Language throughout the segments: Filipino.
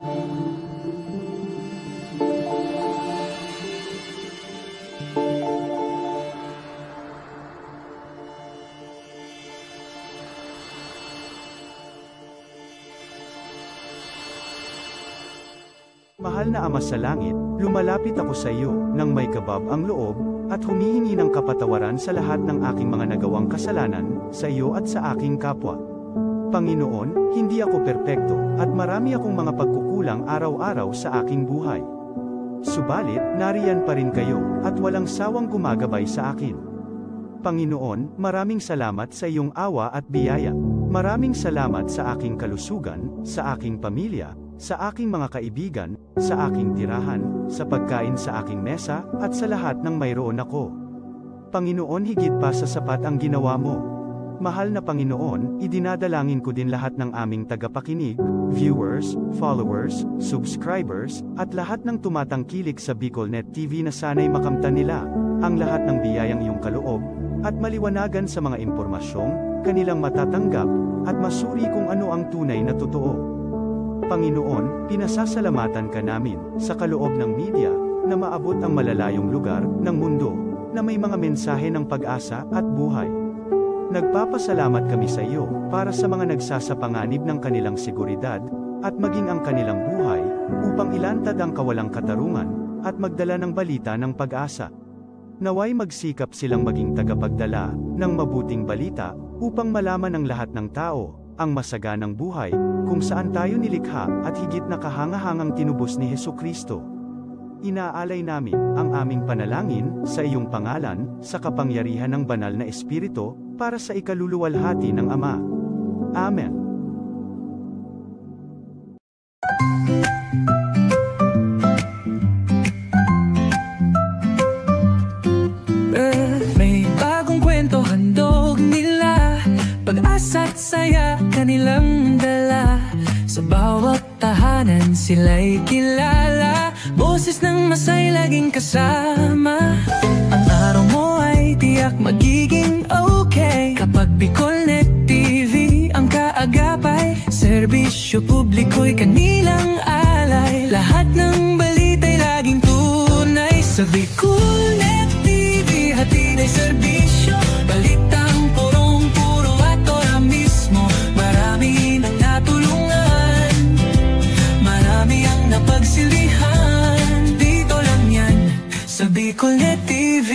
Mahal na Ama sa langit, lumalapit ako sa iyo, nang may kabab ang loob, at humihingi ng kapatawaran sa lahat ng aking mga nagawang kasalanan, sa iyo at sa aking kapwa. Panginoon, hindi ako perpekto, at marami akong mga pagkukulang araw-araw sa aking buhay. Subalit, nariyan pa rin kayo, at walang sawang gumagabay sa akin. Panginoon, maraming salamat sa iyong awa at biyaya. Maraming salamat sa aking kalusugan, sa aking pamilya, sa aking mga kaibigan, sa aking tirahan, sa pagkain sa aking mesa, at sa lahat ng mayroon ako. Panginoon, higit pa sa sapat ang ginawa mo. Mahal na Panginoon, idinadalangin ko din lahat ng aming tagapakinig, viewers, followers, subscribers, at lahat ng tumatangkilik sa BicolNet TV na sana'y makamtan nila ang lahat ng biyayang iyong kaloob, at maliwanagan sa mga impormasyong kanilang matatanggap, at masuri kung ano ang tunay na totoo. Panginoon, pinasasalamatan ka namin, sa kaloob ng media, na maabot ang malalayong lugar, ng mundo, na may mga mensahe ng pag-asa, at buhay. Nagpapasalamat kami sa iyo, para sa mga nagsasapanganib ng kanilang seguridad, at maging ang kanilang buhay, upang ilantad ang kawalang katarungan, at magdala ng balita ng pag-asa. Naway magsikap silang maging tagapagdala, ng mabuting balita, upang malaman ng lahat ng tao, ang masaganang buhay, kung saan tayo nilikha, at higit na kahangahangang tinubos ni Hesukristo. Inaalay namin ang aming panalangin sa iyong pangalan, sa kapangyarihan ng banal na Espiritu, para sa ikaluluwalhati ng Ama. Amen. May bagong kwento handog nila, pag-asa't saya kanilang dala. Sa bawat tahanan sila'y kilala, boses ng masay laging kasama. Ang araw mo ay tiyak magiging okay, kapag BicolNet TV ang kaagapay. Serbisyo publiko'y kanilang alay, lahat ng balita'y laging tunay. Sa BicolNet TV hatid ay serbisyo, balitang purong-puro at ora mismo. Marami nang natulungan, marami ang napagsilbihan, dito lang yan sa BicolNet TV.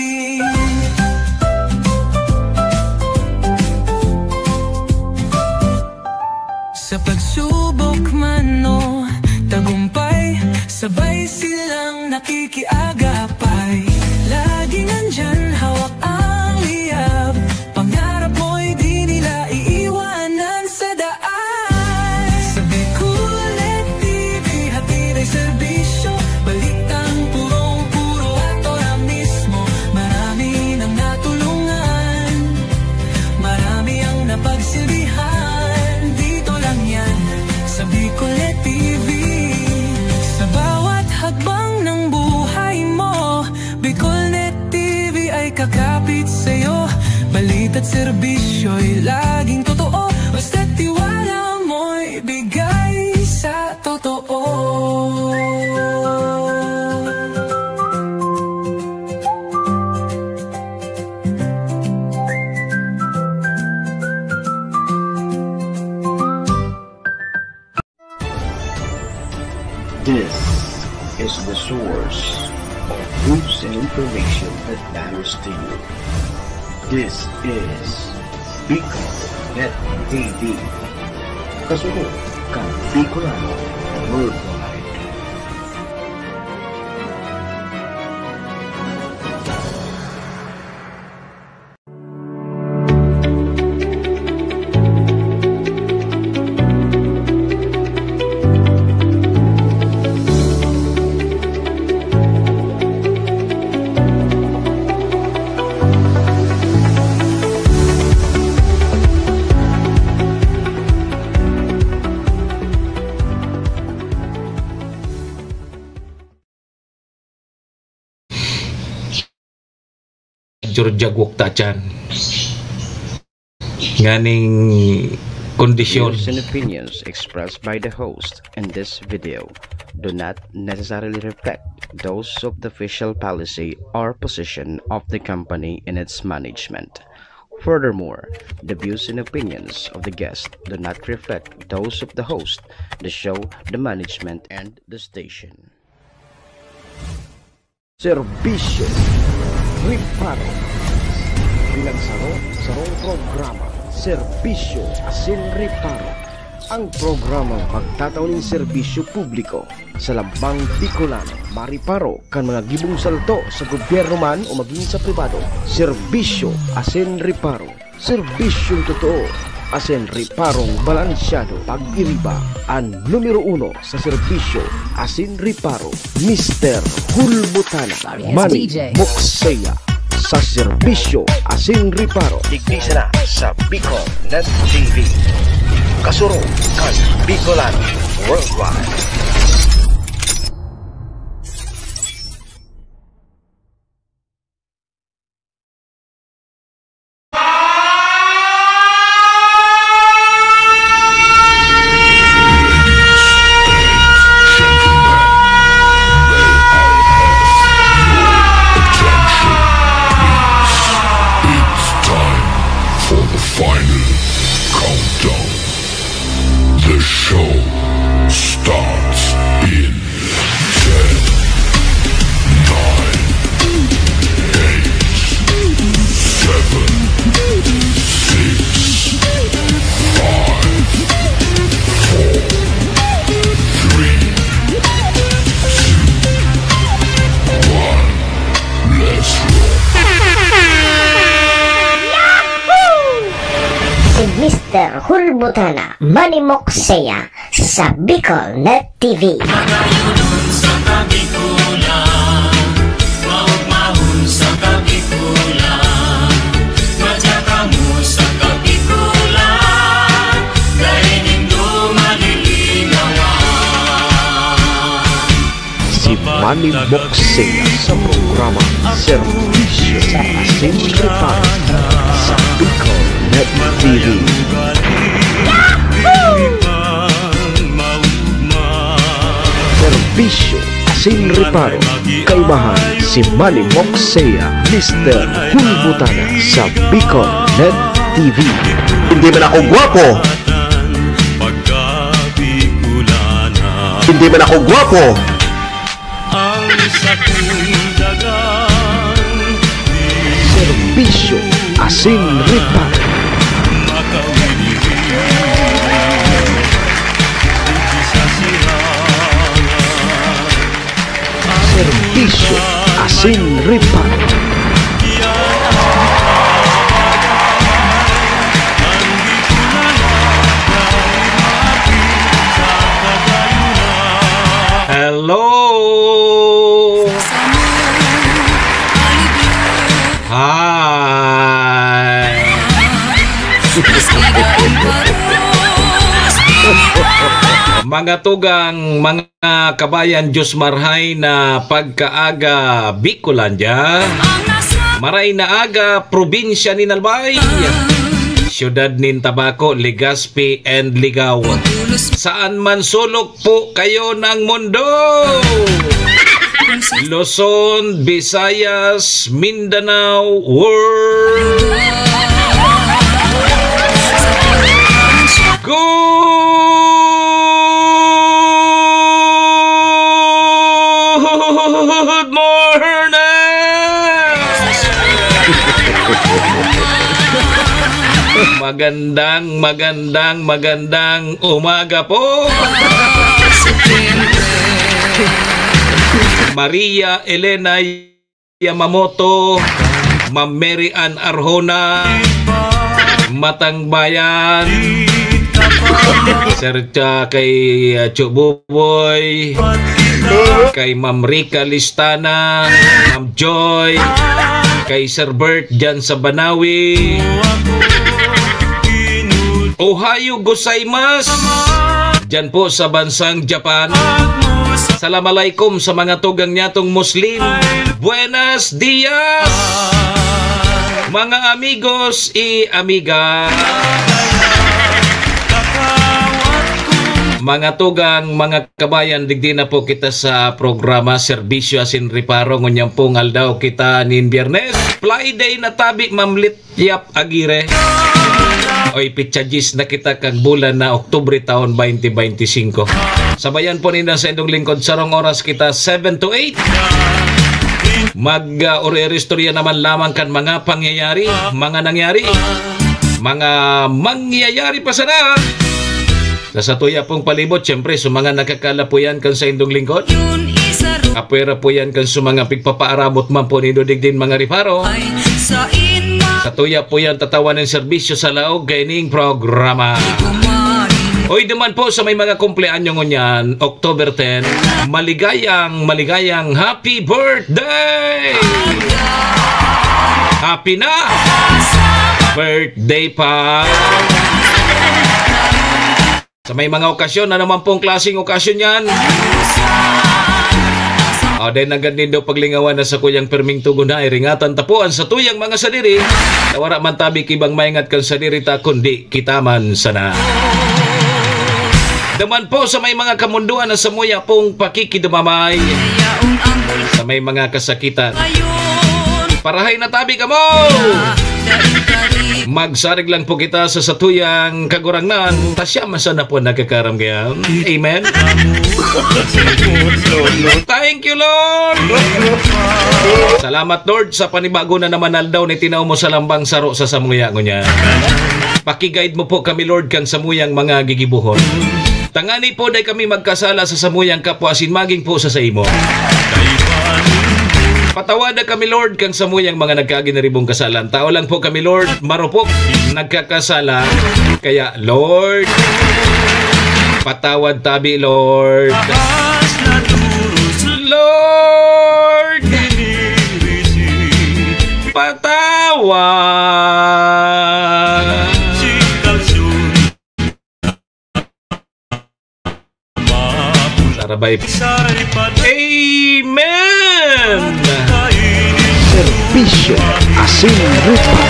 Sa pagsubok man o tagumpay, sabay silang nakikiagapay. Lagi nandyan, hawak ang liyab, pangarap mo'y di nila iiwanan sa daan. Sa BicolNet TV hatid ay serbisyo, balitang purong-puro at ora mismo. Marami nang natulungan, marami ang napagsilbihan, dito lang yan sa BicolNet TV. Sa bawat hagbang ng buhay mo, BicolNet TV ay kakapit sa'yo. Balita't serbisyo'y laging totoo, basta't tiwala mo'y bigay sa totoo. This is the source of news and information that matters to you. This is BicolNet TV. Kasunod kang Bicolano Worldwide. Jagwok ta dyan. Nganing kondisyon. Views and opinions expressed by the host in this video do not necessarily reflect those of the official policy or position of the company and its management. Furthermore, the views and opinions of the guest do not reflect those of the host, the show, the management, and the station. Serbisyo Riparo Pinagsaro-sarong programa Serbisyo Asin Riparo, ang programang pagtatauning serbisyo publiko sa lambang Bicolano, mariparo kan mga gibong salto sa gobyerno man o maging sa pribado. Serbisyo Asin Riparo, serbisyong totoo, asin riparong balansyado. Pag-iriba ang numero 1 sa serbisyo Asin Riparo, Mr. Hulbutana Manny Moxeya. Sa serbisyo Asin Riparo, digdisa na sa Bicol Net TV. Kasuro kan Bicolano Worldwide. Mr. Hulbutana Manny Moxeya sa Bicol Net TV. Magayunon sa Kabikulan, maugmahon sa Kabikulan, madyaka mo sa Kabikulan, dahil nindo malilinawan. Si Manny Moxeya sa programa Serbisyo sa Asin Riparo sa Bicol Net TV. Serbisyo Asin Riparo, kaibahan si Manny Moxeya, Mr. Hulbutana sa Bicol Net TV. Hindi man ako gwapo, hindi man ako gwapo, Serbisyo Asin Riparo. Serbisyo Asin Riparo. Hello! Hi! Mga tugang, mga kabayan Diyos marhay na pagkaaga Bicolandia, maray na aga probinsya ni Nalbay, siyudad nin Tabaco, Legazpi and Ligao. Saan man sulok po kayo ng mundo, Luzon, Visayas, Mindanao, world. Good morning! Magandang umaga po. Maria Elena Yamamoto, Ma'am Mary Ann Arjona, Matangbayan, serta kay Chububoy, kay Ma'am Rica Listana, Ma'am Joy, kay Sir Bert dyan sa Banawi. Ohayo gozaimasu dyan po sa bansang Japan. Assalamualaikum sa mga tugang nyatong Muslim. Buenos dias mga amigos y amigas. Mga tugang, mga kabayan, digdi na po kita sa programa Serbisyo Asin Reparo. Ngunyang pong aldaw kita nin Biyernes. Friday na tabi mamlit yap agire. Oy, pitsagis na kita kag bulan na Oktubre taon 2025. Sabayan po nina sa indong lingkod sarong oras kita 7 to 8. Mag-ori-istorya naman lamang kan mga pangyayari, mga nangyari, mga mangyayari pa sana. Sa tuya pong palibot, siyempre, sa mga nakakala po yan kan sa indong lingkod. Kapwera po yan kan sa mga pigpapaarabot man po nido digdin mga riparo. Sa tuya po yan tatawa ng serbisyo sa laog gaining programa. Oy, naman po sa may mga kumpleanyo ngunyan, October 10, maligayang happy birthday! Happy na! Birthday pa! Sa may mga okasyon, na naman pong klaseng okasyon yan. Dahil nagandin daw paglingawan na sa kuyang perming tugon na iringatan tapuan sa tuyang mga sadiri. Nawara man tabi kibang maingat kan sadiri ta kundi kita man sana. Daman po sa may mga kamunduan na samuya pong pakikidumamay. Sa may mga kasakitan. Parahay na tabi ka mo! Magsarig lang po kita sa satuyang kagurangnan. Tasya masana po nagkakaramgayan. Amen? Thank you, Lord! Salamat, Lord, sa panibago na naman aldaw ni tinaw mo sa lambang saro sa samuya ko niya. Pakiguide mo po kami, Lord, kang samuyang mga gigibuhon. Tangani po day kami magkasala sa samuyang kapwa sinmaging po sa imo. Patawada kami, Lord, kang samuyang mga nagkaginaribong kasalan. Tao lang po kami, Lord, marupok, nagkakasala. Kaya, Lord, patawad tabi, Lord. Lord, patawad. Sarabay. Amen! Serbisyo Asin Reparo.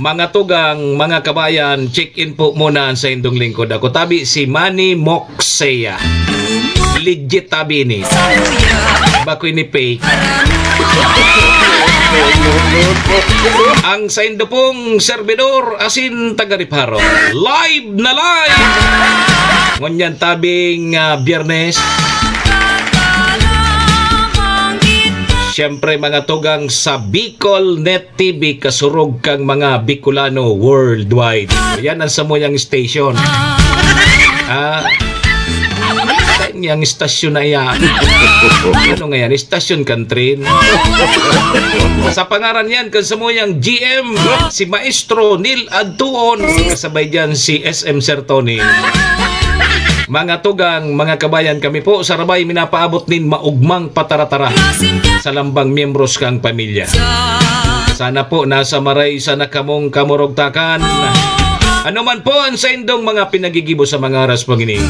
Mga tugang, mga kabayan, check-in po muna sa indong lingkod. Ako tabi si Manny Moxea. Legit tabi ni. Bakoy ni fake. Ang sa indo pong servidor asin taga-Reparo. Live na live! Ngunyan tabing Biyernes. Siyempre mga tugang sa Bicol Net TV kasurog kang mga Bicolano worldwide. Yan ang samuyang station. Yung stasyon na yan. Ano nga yan? Stasyon country. Sa pangaran yan, kan samuyang GM, si Maestro Neil Adtuon. Kasabay dyan si SM Sir Tony. Mga tugang, mga kabayan, kami po sa Rabay minapaabot nin maugmang pataratara sa lambang miyembros kang pamilya. Sana po nasa maray sana kamong kamurugtakan. Ano man po ang sa indong mga pinagigibo sa mga aras pangining.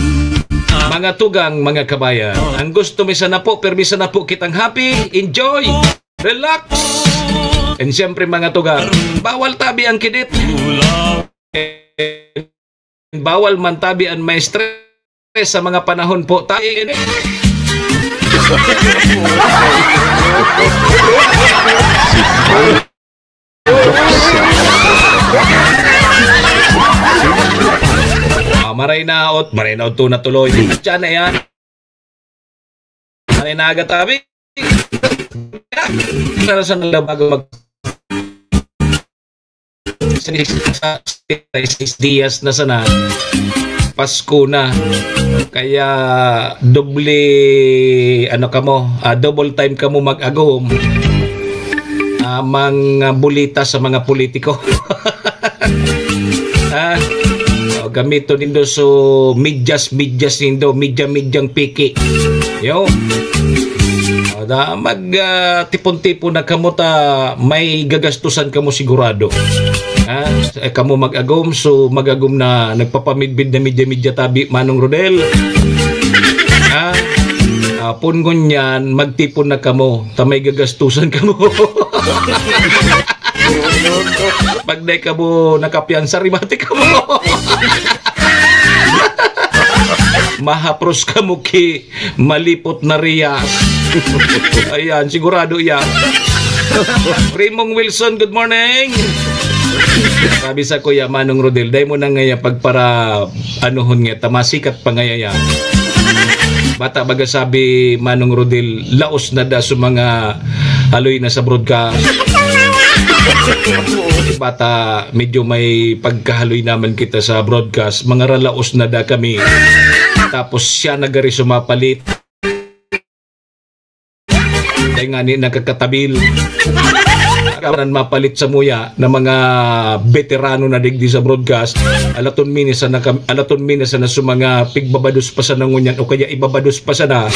Mga tugang, mga kabayan, ang gusto mi sana po, permisa na po kitang happy, enjoy, relax. And siyempre mga tugang, bawal tabi ang kidit. Bawal man tabi ang may stress sa mga panahon po tayo. Maray na out to na tuloy. Diyan na yan. Maray na agad tabi. Narasan na lang bago mag 6 dias na sana. Pasko na. Kaya doble double time ka mo mag-agom. Mga bulita sa mga politiko. Gamito nindo so midyas nindo, midyang piki. Yo. Mag tipon-tipon na kamo ta may gagastusan kamo sigurado. Kamo mag-agom so mag-agom na nagpapamidbid na midya tabi Manong Rodel. Pun ngunyan magtipon na kamo ta may gagastusan kamo. Pag day kamo nakapiyansa rimati kamo. mahapros ka mo ki malipot na riyas. Ayan, sigurado yan. Primong Wilson, good morning. Sabi sa Kuya Manong Rodel, dahil mo na ngaya pagpara anuhon nga, tamasikat pa ngaya yan. Bata baga sabi Manong Rodel, laos na da sa mga haloy na sa broadcast. Bata, medyo may pagkahaloy naman kita sa broadcast, mga ralaos na da kami. Tapos siya nagari sumapalit. Dahil nga ni nakakatabil. Karan mapalit sa muya na mga veterano na digdi sa broadcast, alaton minisa na sa mga pigbabados pa sa nangunyan o kaya ibabados pa sa na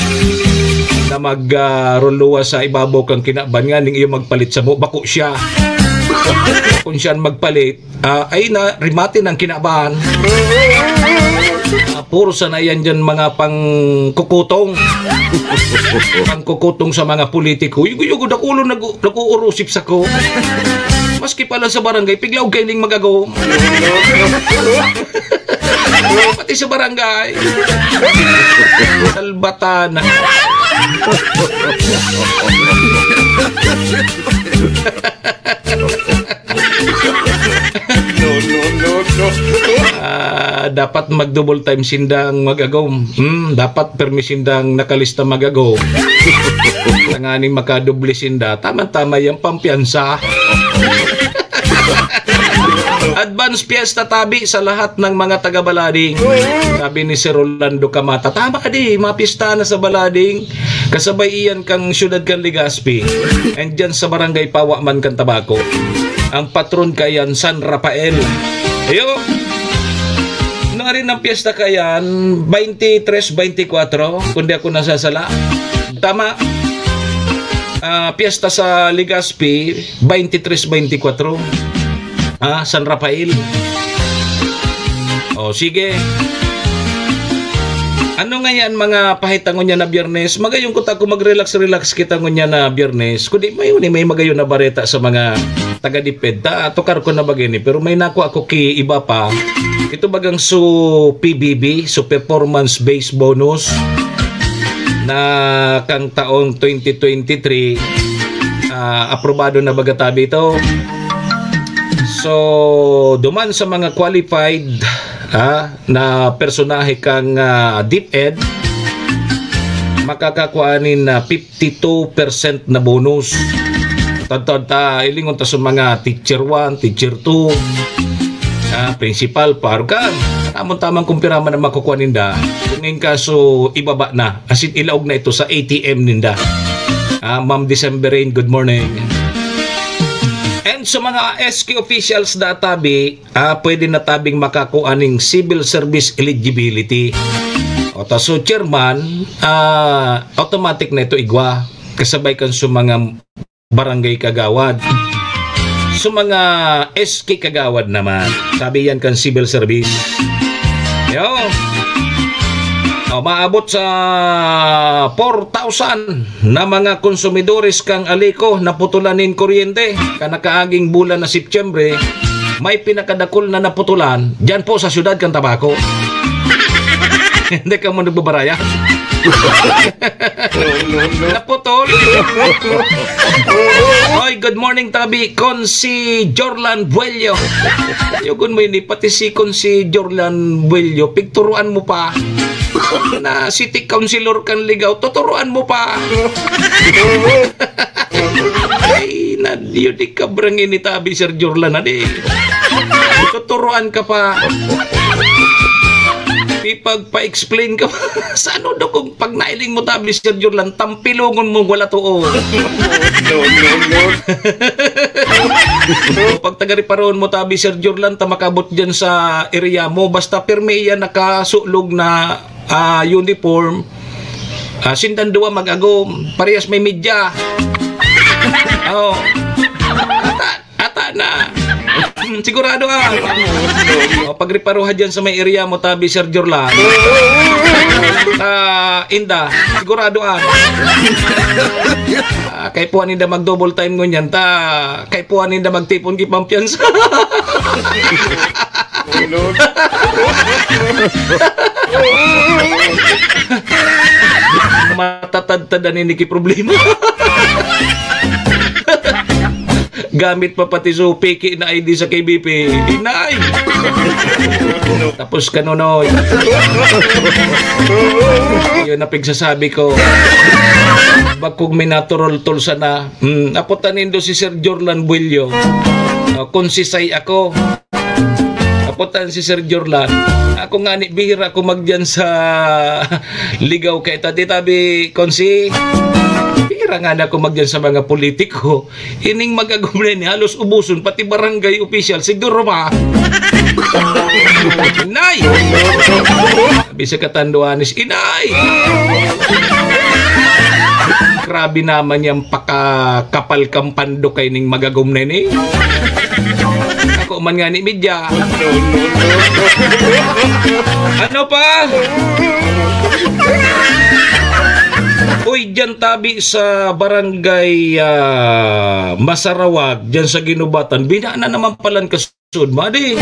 magruluwa sa ibabaw kang kinaban nga ning iyo magpalit sa mo, bako siya. Kung siya magpalit, ay na rimatin ang kinabahan. Puro sana yan dyan mga pangkukutong. Pangkukutong sa mga politiko. Yugo dakulo nag-uurusip sa ko. Maski pala sa barangay, piglaw kailing magagaw. Pati sa barangay. Salbatan. Dapat mag-double time sindang magagaw. Dapat permisindang nakalista magagaw. Tanganing makadoble sinda. Tama-tama yung pampiyansa. Advance Fiesta Tabi sa lahat ng mga taga-Balading. Sabi ni Sir Rolando Camata, tama ka di, mga pista na sa Balading. Kasabay iyan kang syudad kang Legazpi. And dyan sa barangay Pawaman kang Tabako. Ang patron kayan San Rafael. Ayo. Na rin ang piyesta kayan 23-24 kundi ako nasasala. Tama. Piyesta sa Legazpi 23-24. San Rafael. Sige. Ano nga yan mga pahitangon niya na Biyernes? Magayon ko tako mag-relax kita niya na Biyernes. Kundi may magayon na bareta sa mga taga-diped. Tukar ko na bagay ni. Pero may nakuha ako ki iba pa. Ito bagang PBB, Performance Based Bonus na kang taong 2023 aprobado na bagatabi ito. So, duman sa mga qualified na personahe kang DepEd, makakakuanin na 52% na bonus. Ilingon ta sa mga teacher 1, teacher 2, principal, parkan. Tamang kumpira man na makukuha ninda. Kung ngayon kaso, ibaba na. Asin ilaog na ito sa ATM ninda. Ma'am December Rain, good morning. And sa mga SK officials na tabi, pwede na tabing makakuha ng civil service eligibility. So chairman, automatic na ito igwa. Kasabay kan sa mga barangay kagawad. Sa mga SK kagawad naman, sabi yan kan civil service. Maabot sa 4,000 na mga konsumidores kang aliko na putulanin kuryente kanakaaging bulan na Setyembre, may pinakadakol na naputulan dyan po sa syudad kang Tabako. Hindi ka mo nagbabaraya. Naputol. Oy, good morning tabi kon si Jorlan Buello. Yugon mo ini pati si kon si Jorlan Buello, pigturuan mo pa na city councilor kan ligaw, tuturuan mo pa. Ay, nadiyo di ka brangin ni tabi Sir Jorlan na di. Tuturuan ka pa. Pagpa-explain ka sa ano daw kung pag nailing mo tabi Sir Jorlan, tampilungon mo wala tuo. Pag tagariparoon mo tabi Sir Jorlan, tamakabot dyan sa area mo, basta pirme yan nakasulog na uniform, sindan duwa mag-ago, parehas may media. Ata na. Sigurado pagriparuha dyan sa may area mo tabi Sir Jorlan, inda sigurado kay puan ninda mag double time ngunyan kay puan ninda magtipon kipampiyansa. Matatad-tadan ni problema. Gamit pa pati so piki na ID sa KBP. Inay! Tapos kanunoy. Yun na pigsasabi ko. Bagkong may natural tulsa na. Apotanin do si Sir Jorlan Builyo. Konsisay ako. Apotan si Sir Jorlan. Ako nga ni bihira ako magdyan sa ligaw kay tabi konsi. Bihira nga na ako magdyan sa mga politiko. Ining magagumre ni halos ubuson pati barangay official siguro ma. Inay! Bisa katanduanis, inay! Grabe naman yung pakakapal kampando kay ning magagumre ni. Ako man nga ni media. Ano pa? Uy, dyan tabi sa barangay Masarawag, dyan sa Ginubatan, bina na naman palan kasudma, di.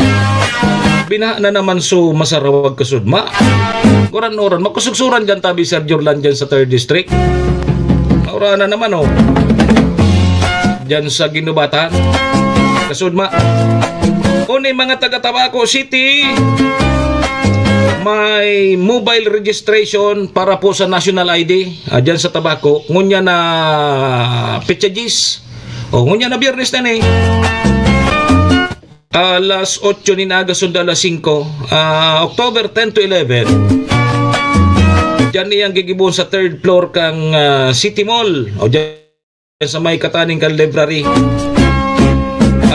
Bina na naman so Masarawag kasudma. Oran-oran, makusugsuran dyan tabi Sir Jorlan dyan sa 3rd District. Oran na naman, oh. Dyan sa Ginubatan, kasudma. Unay mga taga-Tabaco City, may mobile registration para po sa national ID dyan sa Tabaco. Ngunya na Pichagis. O ngunya na Biyernes na ni. Alas 8 ni naga sunda alas 5. October 10 to 11. Dyan niyang gigibon sa 3rd floor kang City Mall. O dyan sa may kataning kang library.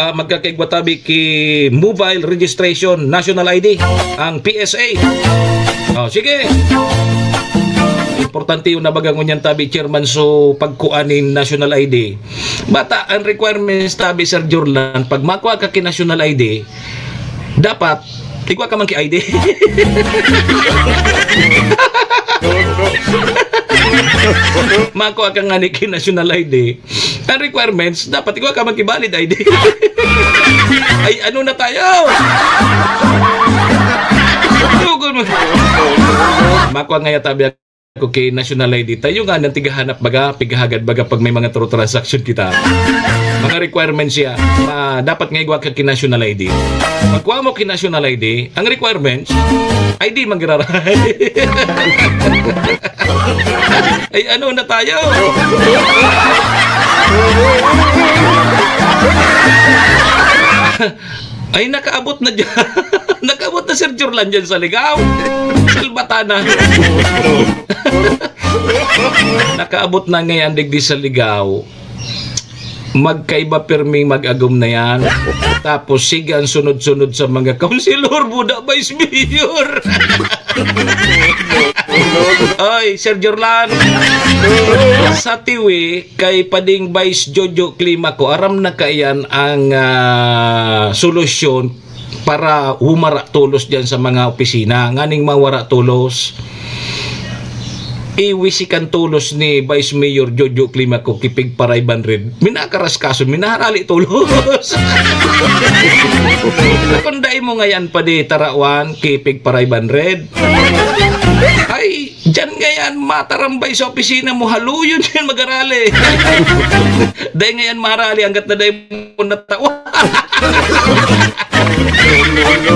Magkakaigwatabi ki mobile registration national ID ang PSA. Sige. Importante yung nabagang unyan tabi chairman so pagkuanin national ID. Bata ang requirements tabi Sir Jorlan pag makuha ka ki national ID dapat tigwa ka man ki ID. Makuha ka nga ni ki national ID. Ang requirements, dapat ikaw ka magkibalid ID. Ay, ano na tayo? Makuha nga yatabi ako kay national ID. Tayo nga nang tigahanap baga, pigahagad baga pag may mga true transaction kita. Mga requirements siya. Dapat nga ikaw ka kay national ID. Magkuha mo kay national ID, ang requirements, ID magiraray. Ay, ano na tayo? Ay, nakaabot na dyan. Nakaabot na Sir Jorlan dyan sa ligaw. Salbatana. Nakaabot na ngayon digdi sa ligaw. Magkaiba perming mag-agom na yan. Tapos sigan sunod-sunod sa mga kaunsilor, buda vice mayor. Oy, Sir Jorlan. Sa tiwi, kay pading Vice Jojo Klima ko, aram na kayan ang solusyon para humara tulos dyan sa mga opisina. Nganing mawara tulos. Iwisikan tulos ni Vice Mayor Jojo Klima ko kipig paray banred. Minakaras kaso, minaharali tulos. Nakunday mo ngayon pa di tarawan kipig paray banred. Ay, dyan ngayon matarambay sa opisina mo, haluyon yan mag-arali. Dahil ngayon marali hanggat na dahil mo natawa.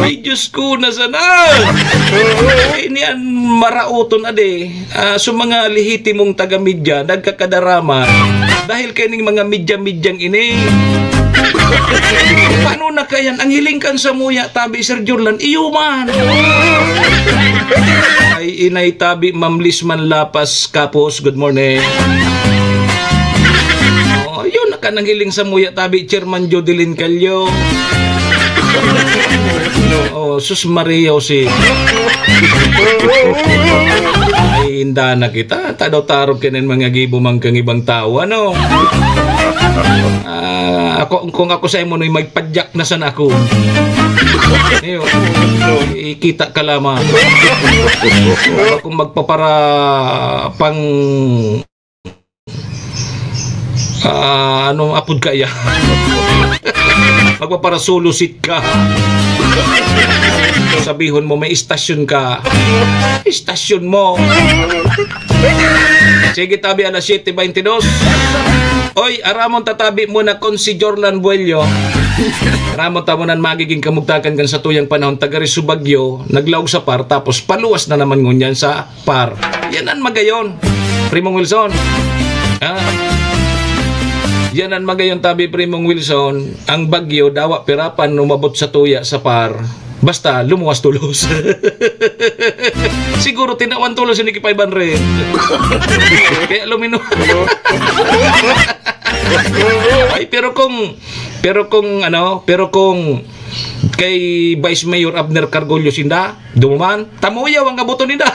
Ay, Diyos ko na sana. Ay, niyan marauton ade. So mga lihitimong taga-media, nagkakadarama dahil kaning mga media-medyang ini. Paano na kayan? Ang hilingkan sa muya, tabi Sir Jorlan, iyuman. Ay, inay tabi, Ma'am Lisman Lapas Kapos, good morning. Oh, yun, nakanang hiling sa muya, tabi Chairman Jodelin Calyo. Oh, sus Maria si. Ay, hinda na kita. Tadaw-tarog kinin mga gibo mang kang ibang tao, ano? Kung ako sa imo noy magpadyak na sana ako. Ikita ka lamang. Kung magpapara pang apod ka ya. Magpapara solo seat ka. Sabihon mo may istasyon ka. Istasyon mo. Sige tabi alas 7:22. Oy, aramon tatabi mo na kon si Jorlan Buello. Aramon tamunan magiging kamugtakan kan sa tuyang panahon tagari Subagyo, naglaog sa par tapos paluwas na naman ngunyan sa par. Yan ang magayon. Primong Wilson. Yan ang magayon tabi Primong Wilson. Ang bagyo dawa pirapan umabot sa tuya sa par. Basta lumuwas tulos. Siguro tinawan tulos ni Kipay Banre. Kaya lumino. Ay, pero kung kay Vice Mayor Abner Cargollo sinda, duman, tamuyaw ang kabuto nila.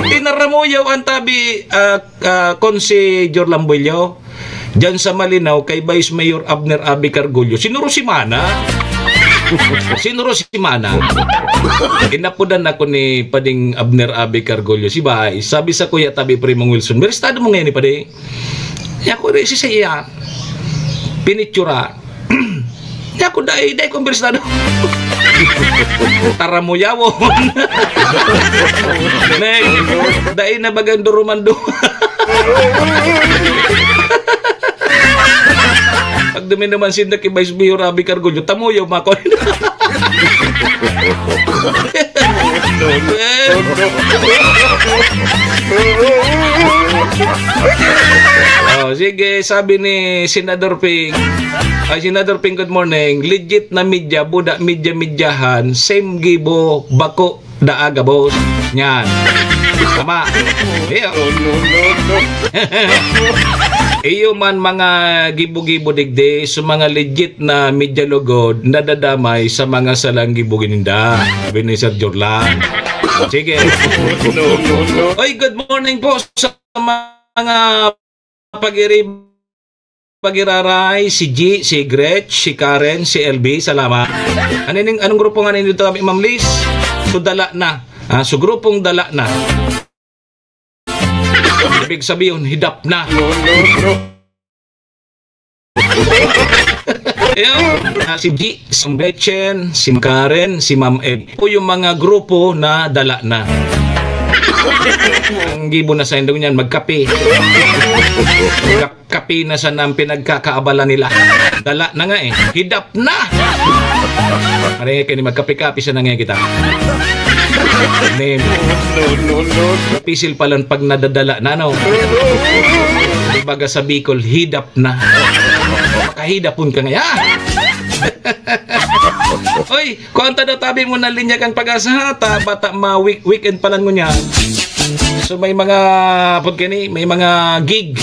Tinaramuyaw ang tabi kon si Jorlan Buello. Diyan sa Malinaw kay Vice Mayor Abner Abi Cargollo. Sinuro si Mana. Inapudan ako ni Pading Abner Abi Cargollo. Si Bay, sabi sa kuya tabi Primong Wilson, merestado mo ngayon ni Pading. Ako rin si saya. Pinitsura. Ako dahil kong merestado. Tara mo yawon. Dahil na bagando rumando. Pag dumi naman sinda kay Vice Mayor Abi Cargollo, tamuyaw mako. Sige, sabi ni Senador Ping. Senador Ping, good morning. Legit na media, buda media-medyahan, same gibo, bako, daaga, boss. Yan. Tama. Iyo man mga gibo-gibo digde sa mga legit na media logod nadadamay sa mga salang gibo-gininda. Sabi ni Sir Jorlan. Sige. Oy, good morning po sa mga pagiraray, si G, si Gretch, si Karen, si LB. Salamat. Anong grupo nga nito kami, Ma'am Liz? So, dala na. So, grupong dala na. Ibig sabihin, hidap na. Si G, si Betchen, si Karen, si Ma'am Ed. Po yung mga grupo na dala na. Ang gibo na sa indong niyan, magkape. Kape na sa nang pinagkakaabala nila. Dala na nga eh. Hidap na. Maringay kayo ni magkape-kape sa nangyay kita. Pisil palang pag nadadala na, no? Baga sa Bicol, hidap na. Makahidapon ka nga. Oy, kuwanta daw tabi mo na linya kang pag-asa. Bata weekend palang mo niya. So may mga pagkini, may mga gig,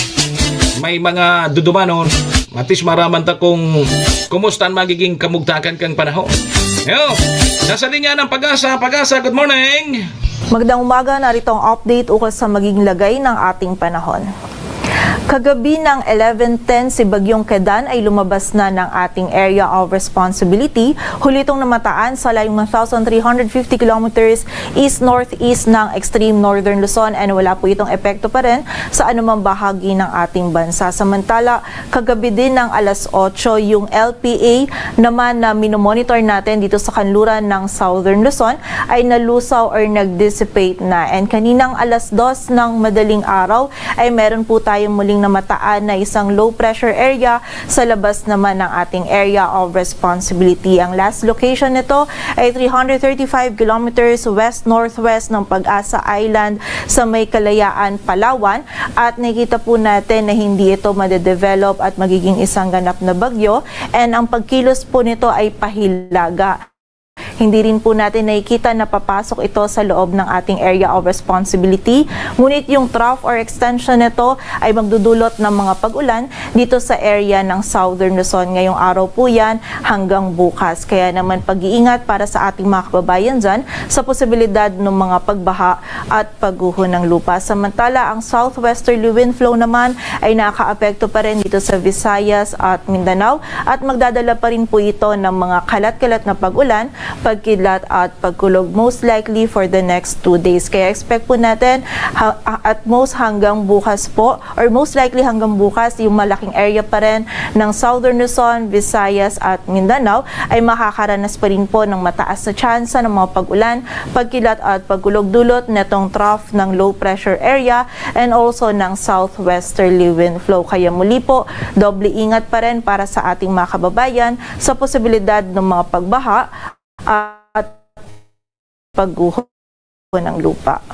may mga dudumanon. Matis maraman ta kung kumusta magiging kamugtakan kang panahon. Yo, nasa linya ng Pag-asa. Pag-asa, good morning. Magandang umaga, narito ang update ukol sa magiging lagay ng ating panahon. Kagabi ng 11:10 si Bagyong Kedan ay lumabas na ng ating area of responsibility. Huli itong namataan sa layong 1,350 kilometers east-northeast ng extreme northern Luzon and wala po itong epekto pa rin sa anumang bahagi ng ating bansa. Samantala, kagabi din ng alas 8 yung LPA naman na minomonitor natin dito sa kanluran ng southern Luzon ay nalusaw or nag-dissipate na. And kaninang alas 2 ng madaling araw ay meron po tayong muling namataan na isang low pressure area sa labas naman ng ating area of responsibility. Ang last location nito ay 335 kilometers west-northwest ng Pag-asa Island sa may Kalayaan, Palawan at nakikita po natin na hindi ito madedevelop at magiging isang ganap na bagyo and ang pagkilos po nito ay pahilaga. Hindi rin po natin nakikita na papasok ito sa loob ng ating area of responsibility. Ngunit yung trough or extension nito ay magdudulot ng mga pag-ulan dito sa area ng southern Luzon. Ngayong araw po yan hanggang bukas. Kaya naman pag-iingat para sa ating mga kababayan dyan sa posibilidad ng mga pagbaha at pagguho ng lupa. Samantala, ang southwesterly wind flow naman ay nakaka-apekto pa rin dito sa Visayas at Mindanao at magdadala pa rin po ito ng mga kalat-kalat na pag-ulan pagkilat at pagkulog most likely for the next 2 days. Kaya expect po natin at most hanggang bukas po, or most likely hanggang bukas, yung malaking area pa rin ng Southern Luzon, Visayas at Mindanao ay makakaranas pa rin po ng mataas na tsansa ng mga pag-ulan, pagkilat at pagkulog dulot netong trough ng low pressure area and also ng southwesterly wind flow. Kaya muli po, doble ingat pa rin para sa ating mga kababayan sa posibilidad ng mga pagbaha at pagguho ng lupa.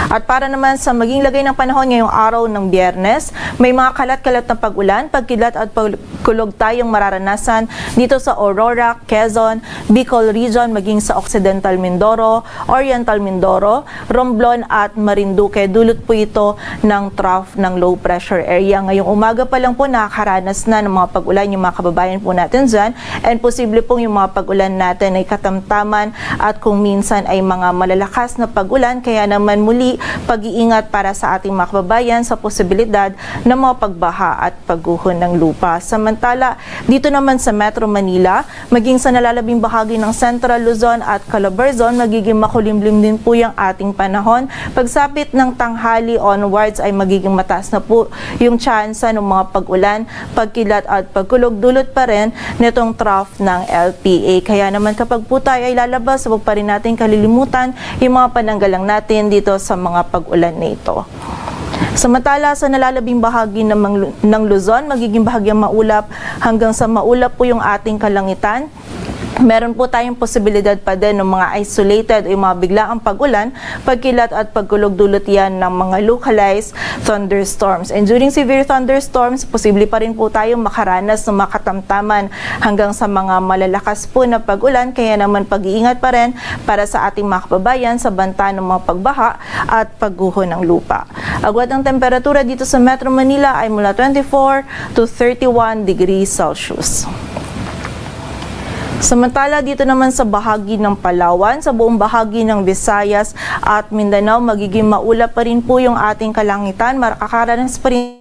At para naman sa maging lagay ng panahon ngayong araw ng Biyernes, may mga kalat-kalat na pag-ulan, pagkilat at pagkulog tayong mararanasan dito sa Aurora, Quezon, Bicol Region, maging sa Occidental Mindoro, Oriental Mindoro, Romblon at Marinduque. Dulot po ito ng trough ng low pressure area. Ngayong umaga pa lang po nakakaranas na ng mga pag-ulan yung mga kababayan po natin dyan, and posible pong yung mga pag-ulan natin ay katamtaman at kung minsan ay mga malalakas na pag-ulan. Kaya naman muli, pag-iingat para sa ating mga kababayan sa posibilidad ng mga pagbaha at pagguho ng lupa. Samantala, dito naman sa Metro Manila, maging sa nalalabing bahagi ng Central Luzon at Calabarzon, magiging makulimlim din po yung ating panahon. Pagsapit ng tanghali onwards ay magiging mataas na po yung tsansa ng mga pag-ulan, pagkilat at pagkulog dulot pa rin nitong trough ng LPA. Kaya naman kapag po tayo ay lalabas, huwag pa rin natin kalilimutan yung mga pananggalang natin dito sa mga pag-ulan na ito. Samantala sa nalalabing bahagi ng Luzon, magiging bahagyang maulap hanggang sa maulap po yung ating kalangitan. Meron po tayong posibilidad pa din ng mga isolated o mga biglaang pag-ulan, pagkilat at pagkulog dulot yan ng mga localized thunderstorms. And during severe thunderstorms, posible pa rin po tayong makaranas ng makatamtaman hanggang sa mga malalakas po na pag-ulan. Kaya naman pag-iingat pa rin para sa ating mga kababayan sa banta ng mga pagbaha at pagguho ng lupa. Agwat ang temperatura dito sa Metro Manila ay mula 24 to 31 degrees Celsius. Samantala dito naman sa bahagi ng Palawan, sa buong bahagi ng Visayas at Mindanao, magiging maulap pa rin po yung ating kalangitan. Makakaranas pa rin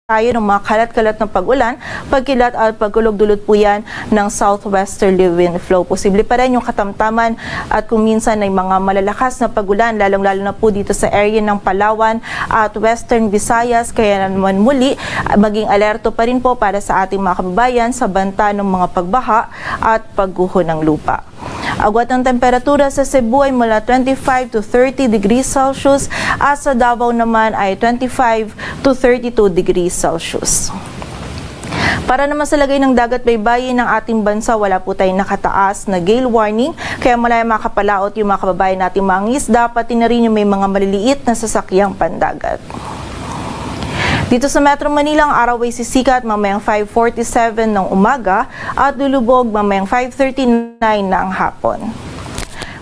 tayo ng mga kalat-kalat na pag-ulan, pagkilat at pagkulog dulot po yan ng southwesterly wind flow. Posible pa rin yung katamtaman at kung minsan ay mga malalakas na pag-ulan, lalong-lalo na po dito sa area ng Palawan at Western Visayas. Kaya naman muli, maging alerto pa rin po para sa ating mga kababayan sa banta ng mga pagbaha at pagguho ng lupa. Agwat ang temperatura sa Cebu ay mula 25 to 30 degrees Celsius at sa Davao naman ay 25 to 32 degrees Celsius. Para naman sa lagay ng dagat baybayin ng ating bansa, wala po tayong nakataas na gale warning, kaya malaya makapalaot yung mga kababayan nating mga isda, pati na rin yung may mga maliliit na sasakyang pandagat. Dito sa Metro Manila, ang araw ay sisikat mamayang 5:47 ng umaga at lulubog mamayang 5:39 ng hapon.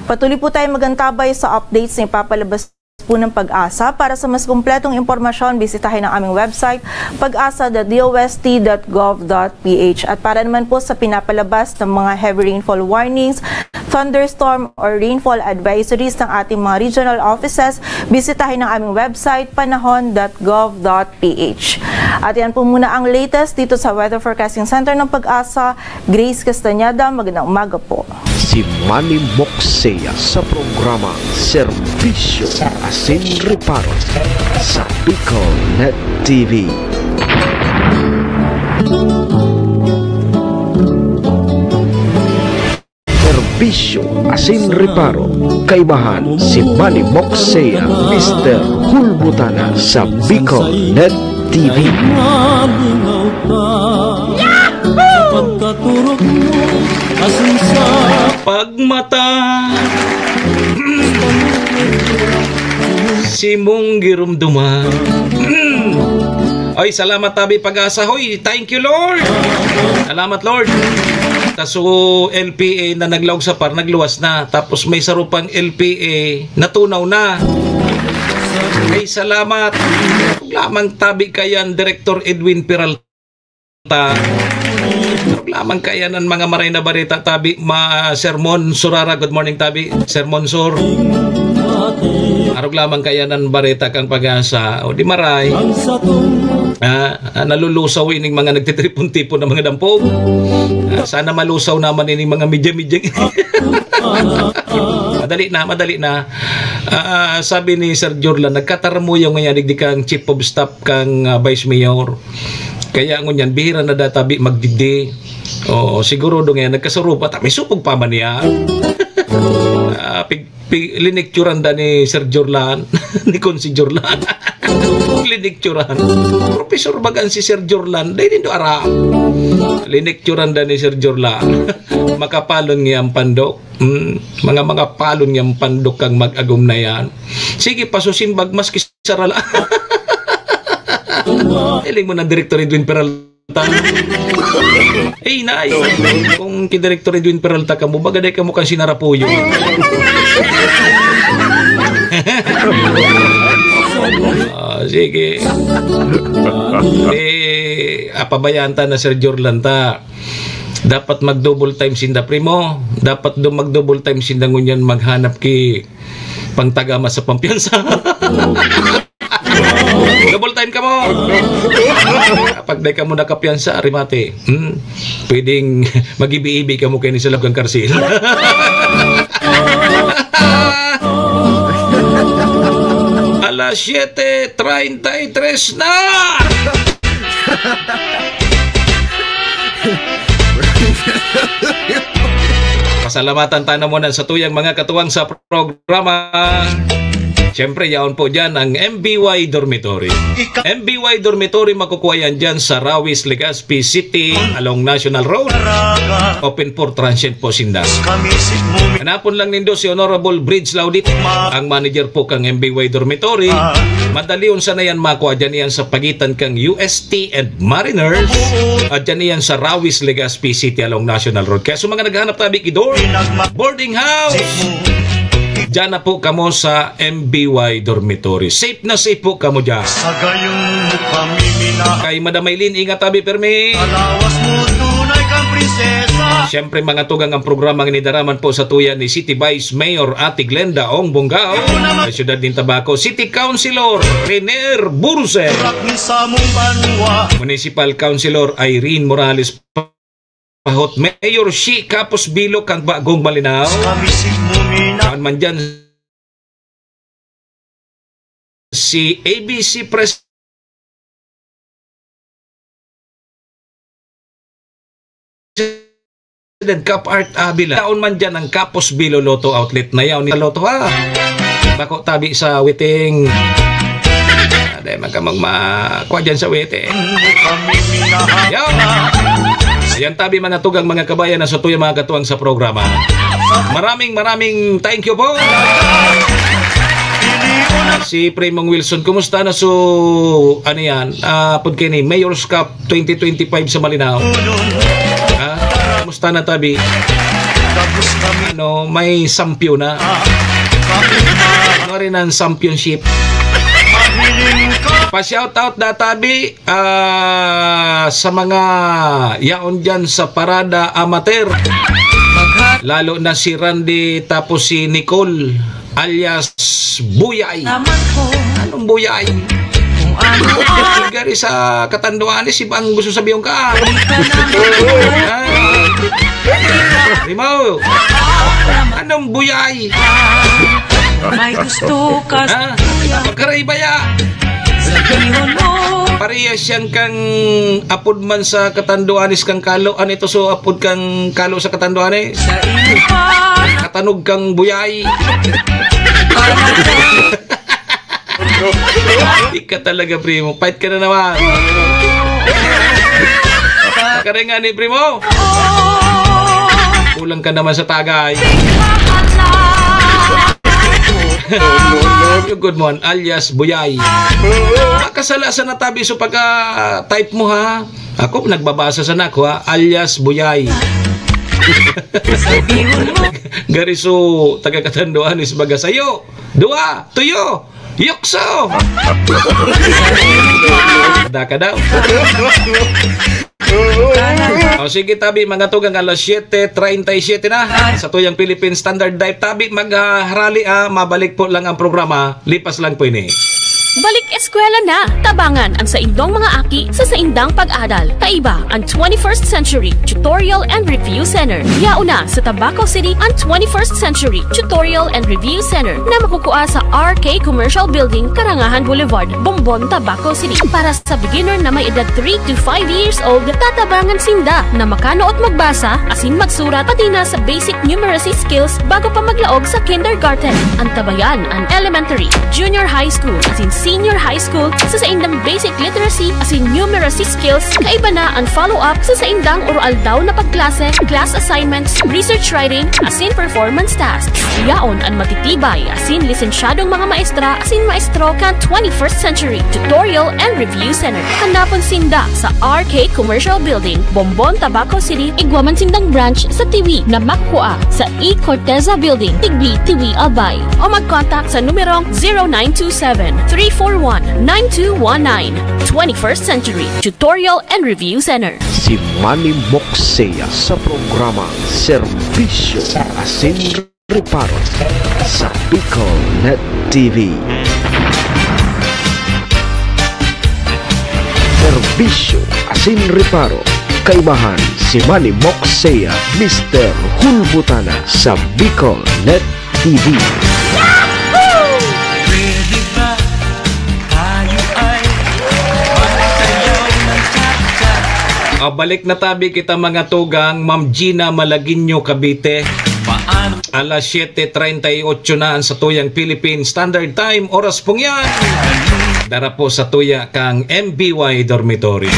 Patuloy po tayo magantabay sa updates na ipapalabas po ng Pag-asa. Para sa mas kumpletong impormasyon, bisitahin ang aming website pag-asa.dost.gov.ph. At para naman po sa pinapalabas ng mga heavy rainfall warnings, thunderstorm or rainfall advisories ng ating mga regional offices, bisitahin ang aming website panahon.gov.ph. At yan po muna ang latest dito sa Weather Forecasting Center ng Pag-asa. Grace Castañeda, magandang umaga po. Si Manny Moxea sa programa Serbisyo Asin Reparo sa Bicol Net TV. Serbisyo Asin Reparo, kaibahan si Manny Moxea, Mr. Hulbutana sa Bicol Net TV. Pagkaturok mo, asin sa Pagmata si mong girumduma. Ay, salamat tabi Pag-asa. Hoy, thank you Lord. Salamat Lord. Kaso LPA na naglaog sa par, nagluwas na. Tapos may sarupang LPA, natunaw na. Ay, salamat. Lamang tabi kayan, Director Edwin Peralta. Lamang kaya ng mga maray na barita tabi Sermon Surara. Good morning tabi Sermon Sur. Arog lamang kaya ng barita kang Pag-asa o di maray. Nalulusaw ining mga nagtitripon-tipon ng mga dampog. Sana malusaw naman ining mga media-media. Madali na. Sabi ni Sir Jorlan, nagkataramo yung ngayon digdikang chief of staff kang vice mayor. Kaya ngunyan, bihira na databi magdidi. Siguro doon ngayon, nagkasurupat. May supog pa man niya. Linikturan da ni Sir Jorlan. Ni Konsi Jorlan. Linikturan. Professor bagan si Sir Jorlan. Dahil din do ara. Linikturan da ni Sir Jorlan. Makapalon niya ang pandok. Mga palon niya ang pandok kang mag-agom na yan. Sige, pasusimbag mas kisarala. Iling mo ng Director Edwin Peralta. Nay, kung ki-Director Edwin Peralta ka mo, bagaday ka mo kang sinarapuyo. Sige. Apabayanta na Sir Jorlanta. Dapat mag-double time sinda primo. Dapat mag-double time sinda ngunyan maghanap ki pangtagama sa pampiyansa. Double time ka mo. Kapag day ka mo nakapiyansa, arimate. Pwedeng mag-ibi-ibi ka mo kayo ni sa Lagang Karsil. Alas 7:33 na! Pasalamatan tayo muna sa tuyang mga katuwang sa programa. Siyempre, yaon po dyan ang MBY Dormitory. MBY Dormitory makukuha yan dyan sa Rawis, Legazpi City along National Road. Open for transient po sinda. Hanapon lang nindo si Honorable Bridge Laudit, ang manager po kang MBY Dormitory. Madali unsa na yan makuha dyan yan sa pagitan kang UST and Mariners. At dyan yan sa Rawis, Legazpi City along National Road. Kaya sa mga naghahanap tabi kidor, boarding house, diyan na po kamo sa MBY Dormitory. Safe na safe po kamo dyan. Kay Madam Maylin, ingat tabi permi. Siyempre mga tugang ang programang inidaraman po sa tuyan ni City Vice Mayor Ate Glenda Ong Bongao, sa Siyudad din Tabaco, City Councilor Rener Burse, Municipal Councilor Irene Morales Pahot, Mayor Shi Kapos Bilo kang Bagong Malinaw. Saan man dyan si ABC President Cap Art Avila. Taon man dyan ang Kapos Bilo Lotto Outlet na yaw ni Lotto ha. Bako tabi sa witing. Dahil magkamang makuha dyan sa witing. Yaw. Ayan tabi mga tugang mga kabayan na sa tuyang mga katuwang sa programa. Maraming thank you po. Si Premong Wilson, kumusta na ano yan? Pagkini, Mayor's Cup 2025 sa Malinaw. Kumusta na tabi? May sampyo na. Ano rin ang championship? Pa-shoutout na tabi sa mga yaon dyan sa Parada Amateur. Lalo na si Randy tapos si Nicole alias Buyay. Anong Buyay? Gari sa Katanduanes, si bang gusto sabihin ka? Rimaw, anong Buyay? May gusto ka sa Pagkaraybaya. Parehas siyang kang apod man sa Katanduanes kang kalo. Ano ito so apod kang kalo sa Katanduanes? Katanog kang Buyay. Ika talaga, primo. Fight ka na naman. Nakaringan ni primo. Kulang ka naman sa tagay. Yung good mon, alias Buyay. Makasala sa natabi so pagka-type mo ha. Ako nagbabasa sa nako ha, alias Buyay. Gariso taga Katanduanes baga sayo. Dua, tuyo, yukso. Daka daw. O sige tabi mga tugang alas 7:37 na sa tuyang Philippine Standard Dive tabi magharali mabalik po lang ang programa lipas lang po ini. Balik eskwela na! Tabangan ang saindong mga aki sa saindang pag-adal. Kaiba ang 21st Century Tutorial and Review Center. Yauna sa Tabaco City ang 21st Century Tutorial and Review Center na makukuha sa RK Commercial Building, Karangahan Boulevard, Bombon, Tabaco City. Para sa beginner na may edad 3 to 5 years old, tatabangan sinda na makano at magbasa, asin magsurat, pati na sa basic numeracy skills bago pa maglaog sa kindergarten. Ang tabayan ang elementary, junior high school, asin senior high school sa saindang basic literacy asin numeracy skills. Kaiba na ang follow-up sa saindang oral daw na pagklase, class assignments, research writing, asin performance tasks. Yaon ang matitibay asin lisensyadong mga maestra asin maestro kan 21st Century Tutorial and Review Center. Hanapon sinda sa RK Commercial Building, Bombon, Tabaco City. Igwaman sindang branch sa Tiwi na makuha sa E. Corteza Building, Tigbi, Tiwi, Albay. O mag-contact sa numerong 0927-341-9219. 21st Century Tutorial and Review Center. Si Manny Moxea sa programa Serbisyo Asin Reparo sa Bicol Net TV. Serbisyo Asin Reparo. Kaibahan si Manny Moxea, Mr. Hulbutana sa Bicol Net TV. Balik na tabi kita mga tugang, Ma'am Gina Malaguinho, Cavite. Alas 7:38 na sa tuyang Philippine Standard Time. Oras pong yan. Dara po sa tuya kang MBY Dormitory.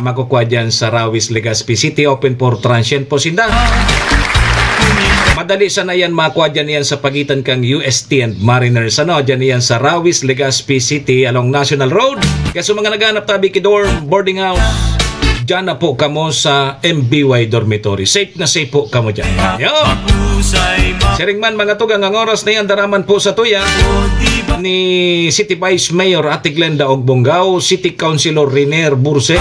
Makukuha dyan sa Rawis, Legazpi City. Open for transient po sinda. Madali sana yan makuha dyan yan sa pagitan kang UST and Mariners. Ano? Dyan yan sa Rawis, Legazpi City along National Road. Kaya sa mga naghanap tabi kidorm, boarding house, dyan na po kamo sa MBY Dormitory. Safe na safe po kamo dyan. Yo! Siringman mga tugang, ang oras na yan daraman po sa tuya ni City Vice Mayor Ate Glenda Ogbongao, City Councilor Riner Burse,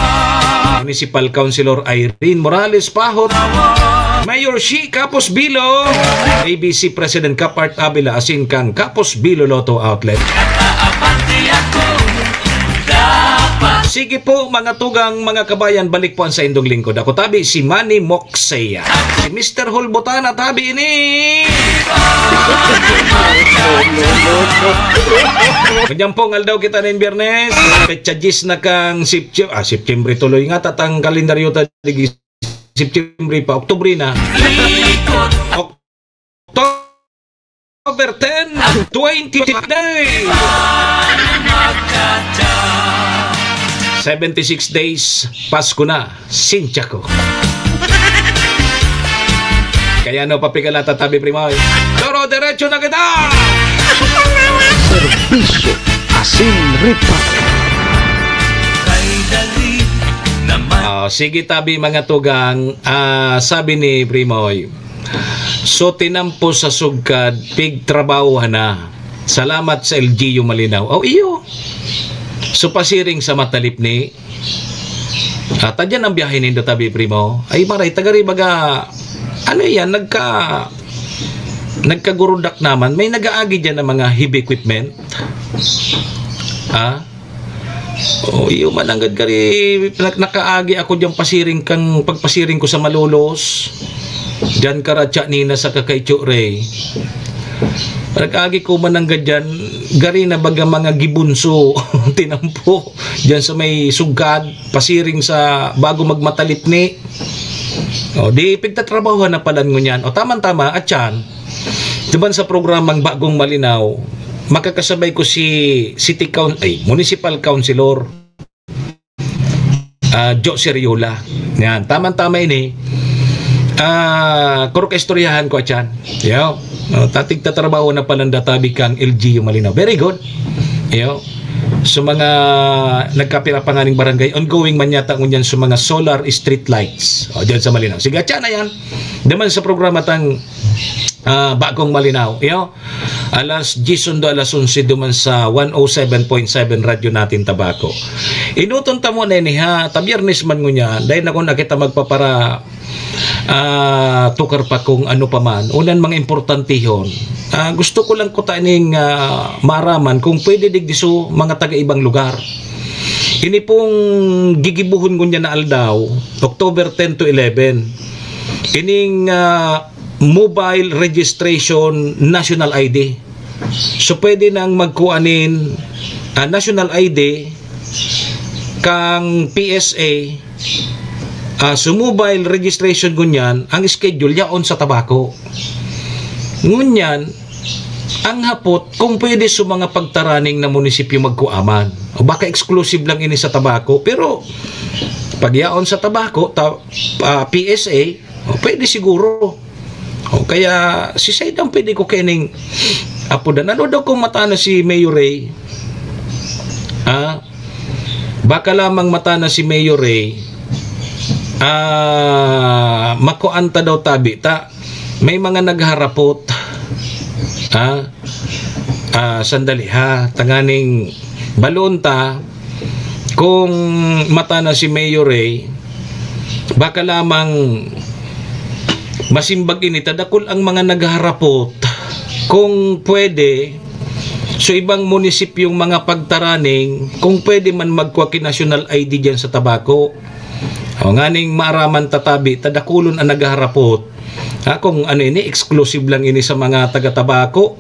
Municipal Councilor Irene Morales Pahot, Mayor Shi Capos Bilo, ABC President Kapart Abila asin kang Capos Bilo Lotto Outlet. Sige po mga tugang, mga kabayan, balik po ang sa indong lingkod. Ako tabi si Manny Moxea. Si Mr. Hulbutana tabi ini. Kanyang po ngal daw kita ng Biyernes. Petsadjis na kang September tuloy nga tatang kalendaryo tadi September pa, Oktubre na. October 10, 20 76 days, Pasko na, Sincha ko. Kaya no, papikalata tabi primoy. Doro, diretso na kita! Serbisyo Asin Reparo. Sige tabi mga tugang, sabi ni Primoy, so tinampo sa sugkad, pigtrabaho na. Salamat sa LGU Malinaw. Iyo. So pasiring sa matalip ni tadyan ang biyahe nindo tabi primo ay maray tagari baga ano yan nagkagurudak naman may nagaagi dyan ng mga heavy equipment iyo mananggad kari nakaagi ako dyan pagpasiring ko sa Malolos dyan karatsa nina sa Kakaicho Ray. Nagkaagi ko mananggad dyan gari na baga mga gibunso tinampo dyan sa may sugad pasiring sa bago magmatalip ni di pigtatrabahuhan na palan nyo yan tama-tama at yan diban sa programang Bagong Malinaw makakasabay ko si Municipal Councilor Joe Seriola yan tama-tama ini kurukestoryahan ko at yan tatig tatrabaho na palanda tabi kang LGU Malinaw. Very good. So mga nagkapirapanganing barangay, ongoing man yata ngunyan sa mga solar street lights. Diyan sa Malinaw. Sige, atya na yan. Daman sa programa tang Bagong Malinaw. Alas 10 alas 11 duman sa 107.7 radyo natin Tabaco. Inuton ta mo na ini ha, tabiyernes man ngunyan. Dahil na kung nakita magpapara tukar pa kung ano pa man. Unan mga importantihon. Gusto ko lang ko taning maaraman kung pwede digdiso mga taga-ibang lugar. Ini pong gigibuhon ko niya na aldaw, October 10 to 11. Kining mobile registration national ID. So pwede nang magkuanin national ID kang PSA so mobile registration gunyan ang schedule yaon sa tabako. Ngunyan ang hapot kung pwede sa mga pagtaraning na munisipyo magkuaman. O baka exclusive lang ini sa tabako, pero pag yaon sa tabako PSA pwede siguro. O kaya si Saydang pwede ko kining apudan. Ano daw kung mata na si Mayor Ray? Baka lamang mata na si Mayor Ray makuanta daw tabi ta may mga nagharapot sandali ha tanganing balonta kung mata na si Mayor Ray baka lamang masimbag ini tadakol ang mga nagharapot kung pwede so ibang munisipyong mga pagtaraning kung pwede man magkwaki national ID dyan sa tabako o nganing maaraman tatabi tadakulon ang nagharapot kung ano ini exclusive lang ini sa mga taga-tabako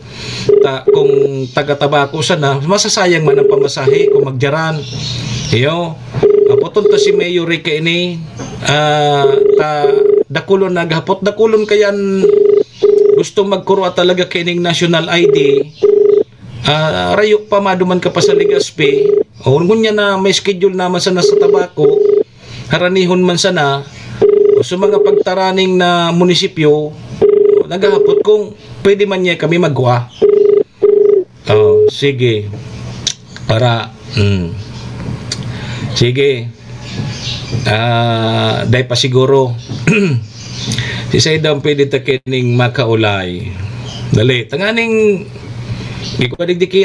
kung taga-tabako sana masasayang man ang pamasahe kung magjaran iyo putol ta si Mayor Rick ini dakulon naghapot dakulon kayan gusto magkurwa talaga kining national ID rayok pa maduman ka pa sa Legazpi o ngunya na may schedule naman sana sa tabako haranihon man sana o sa mga pagtaraning na munisipyo naghahapot kung pwede man niya kami magkuha sige para sige dahil pa siguro si Saydang pwede takining makaulay dali tanganing di ko digdiki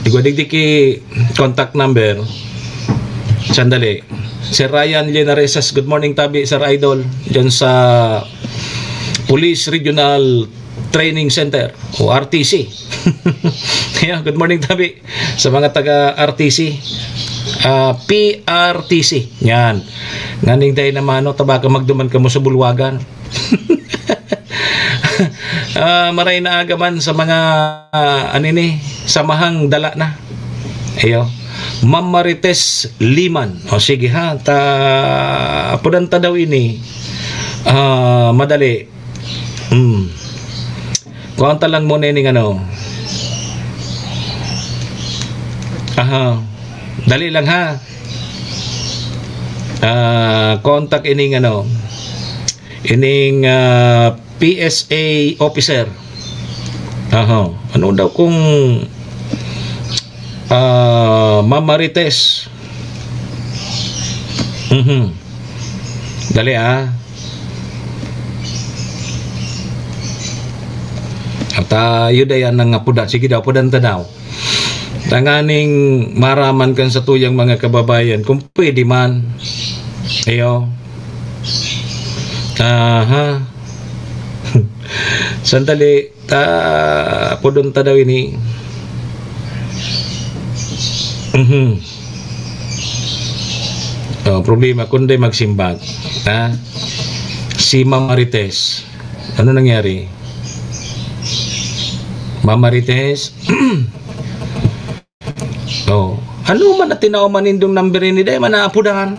di ko digdiki contact number sandali si Ryan Linaresas good morning tabi Sir Idol dyan sa Police Regional Training Center o RTC yeah, good morning tabi sa mga taga RTC PRTC yan nganing tayo naman tabaka magduman ka mo sa bulwagan maray na agaman sa mga samahang dala na ayo Ma'am Marites Liman o sige ha apudanta daw ini madali kuwanta lang muna ini dali lang ha contact ining ining PSA officer ano daw kung Ma'am Marites dali at yudayan ng apudan sige daw apudan ta daw tanganing maraman kan sa tuyang mga kababayan kung pwede man ayo sandali pudon ta daw ini problema kundi magsimbag si Ma'am Marites ano nangyari Ma'am Marites ano man na tinauman indong number ni day manaapudahan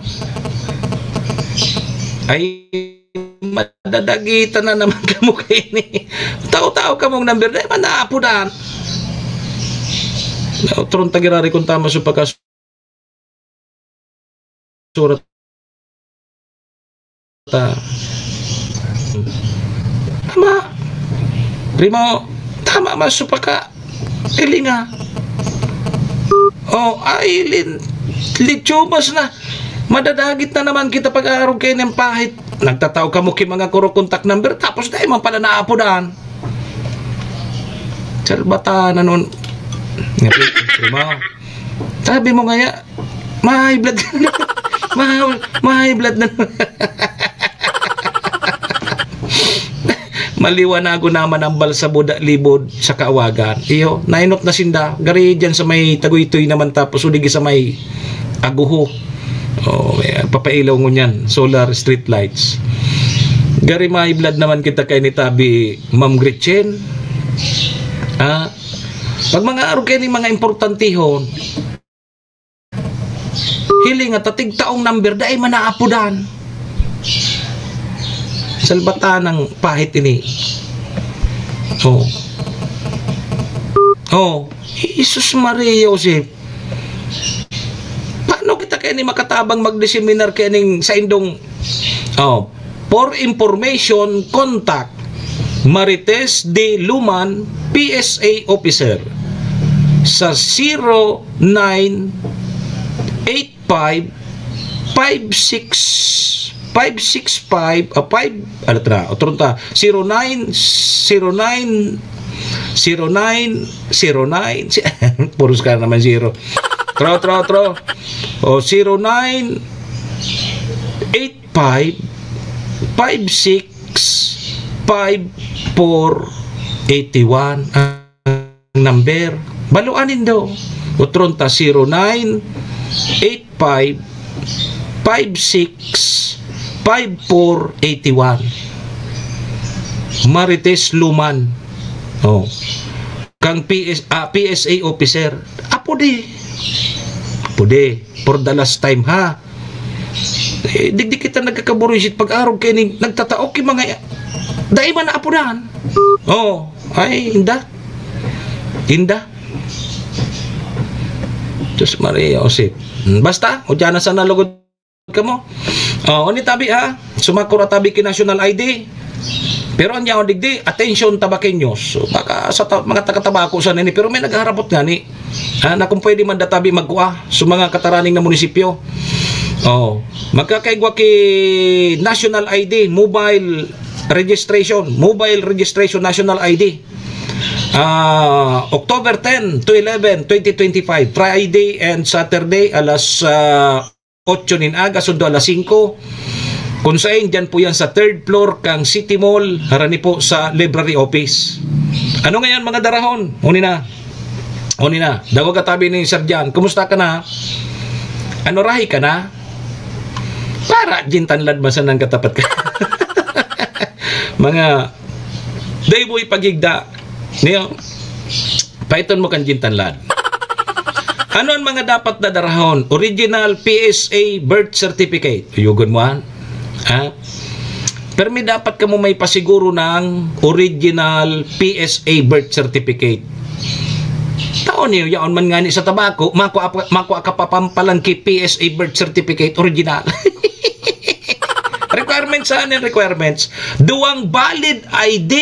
ay madadagitan na naman kamo kay ni tao-tao kamong number day manaapudahan tron tagirari kung tama sa pagkasurat tama primo tama maso pagka ilinga ay litsumas na madadagit na naman kita pag-aarog kayo ng pahit nagtataw ka mo kay mga kuro contact number tapos dahil man pala naapudahan salbata na nun sabi mo nga ma-high blood ma-high blood na maliwanago naman ang balsa buda libod sa kaawagan. Iyo, nainot na sinda. Gari dyan sa may Tagoytoy naman tapos uligi sa may Aguho. Oh, papailaw mo niyan. Solar street lights. Gari maiblad naman kita kay ni Tabi Ma'am Gretchen. Pag mga araw kayo ni mga importantihon, hiling at tatig taong number dahil manaapudan. Salbata ng pahit ini. Isus Maria Joseph. Paano kita kaya ni makatabang magdiseminar kaya ning sa indong for information, contact Marites de Luman, PSA Officer sa 0965 puros ka naman zero. Tro. 0985-56-5481 ang number. Baluanin daw. Utronta 0985-56-5481 Marites Luman. Kang PSA officer. Apude for the last time ha. Digdi kita nagkakaburusit pag-araw kayo ni nagtataok yung mga dahil man na apudahan. Ay hinda Diyos Maria Joseph. Basta o dyan na sa nalugod ka mo. Ni tabi ha, sumakura tabi ki national ID. Pero anya o digdi, attention tabakenyos. So, baka sa mga taga-tabako sa nini, pero may nagharapot nga ni na kung pwede man databi magkuha sa mga kataraning na munisipyo. Magkakaigwa ki national ID, mobile registration national ID. October 10 to 11, 2025, Friday and Saturday alas 8 nin aga, sundo alas 5. Kung saan, dyan po yan sa 3rd floor kang City Mall, harani po sa library office. Ano ngayon mga darahon? Uni na. Dago katabi ni Sir Jan, kumusta ka na? Ano rahi ka na? Para jintanlad masan ng katapat ka. Mga dayboy pagigda. Niyo, paiton mo kan jintanlad. Ano ang mga dapat na darahon? Original PSA birth certificate. Yugon mo pero may dapat ka mo may pasiguro ng original PSA birth certificate. Taon niyo, yaon man nga ni sa tabako, makuha ka papampalan ki PSA birth certificate original. Requirements saan yung requirements? Duwang valid ID.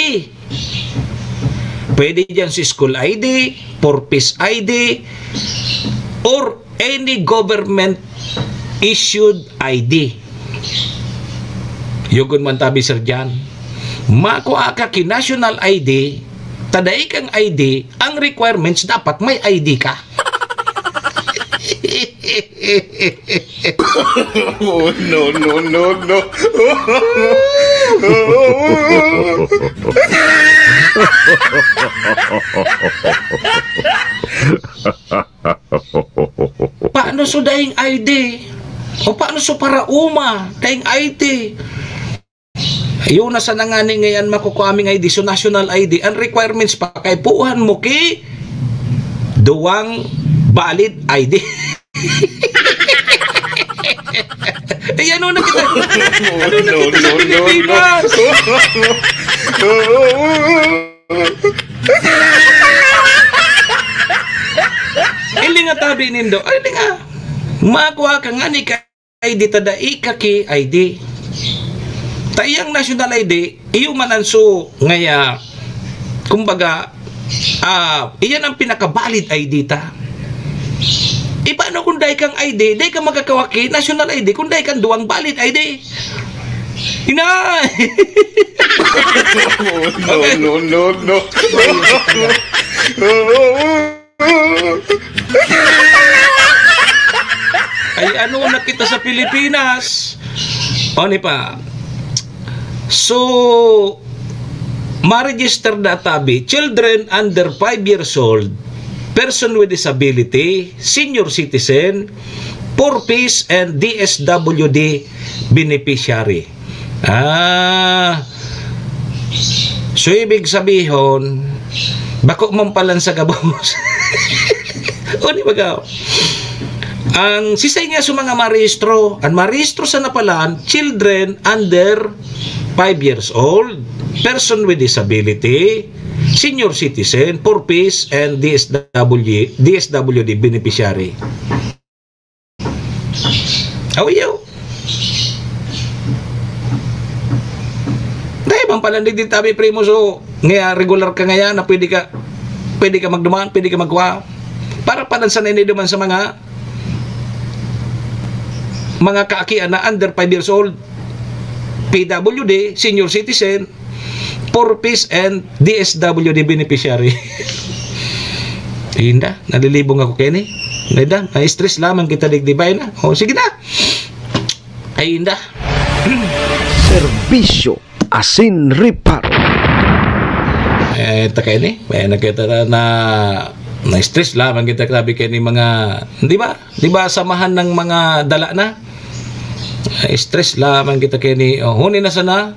Pwede dyan si school ID, purpose ID, or any government issued ID. Yugon man tabi Sir Jan, makuha ka ki national ID, taday kang ID, ang requirements dapat may ID ka. No. Paano so daing ID? O paano so para uma daing ID? Ayun na sa nangani ngayon makukuha aming ID, so national ID, ang requirements pa kay puuhan mo ki duwang valid ID. Ano na kita? Ano na kita sa Pilipinas? Ili nga tabi nindo, ili nga makuha ka nga ni ka ID tada ikaki ID. Tayang national ID, iyo mananso ngaya, kumbaga, iyan ang pinaka-valid ID ta. Paano kung dahi kang ID, dahi ka magkakawaki, national ID, kung dahi kang duwang valid ID. Inay! No. Ay ano na kita sa Pilipinas? O ni pa. So ma-register na tabi, children under 5 years old, person with disability, senior citizen, purpose, and DSWD beneficiary. So ibig sabihin, bako man palan sa gabos. O di ba ka? Ang sisay nga sa mga marehistro, ang marehistro sa napalan, children under 5 years old, person with disability, senior citizen, purpose, and DSWD beneficiary. Awiyaw. Dahil bang palandig din tabi primo, so nga regular ka ngayon na pwede ka magduman, pwede ka magkuha. Para palansan na duman sa mga kaakian na under 5 years old, PWD, senior citizen, purpose, and DSWD beneficiary. Hinda, nalilibong ako kini. Hinda, may stress lamang kita digdibay na. O, sige na. Ay, hinda. Serbisyo asin reparo. Takay ni, may nakita na stress lamang kita sabi kay ni mga, di ba samahan ng mga dala na, stress lamang kita kay ni, huni na sana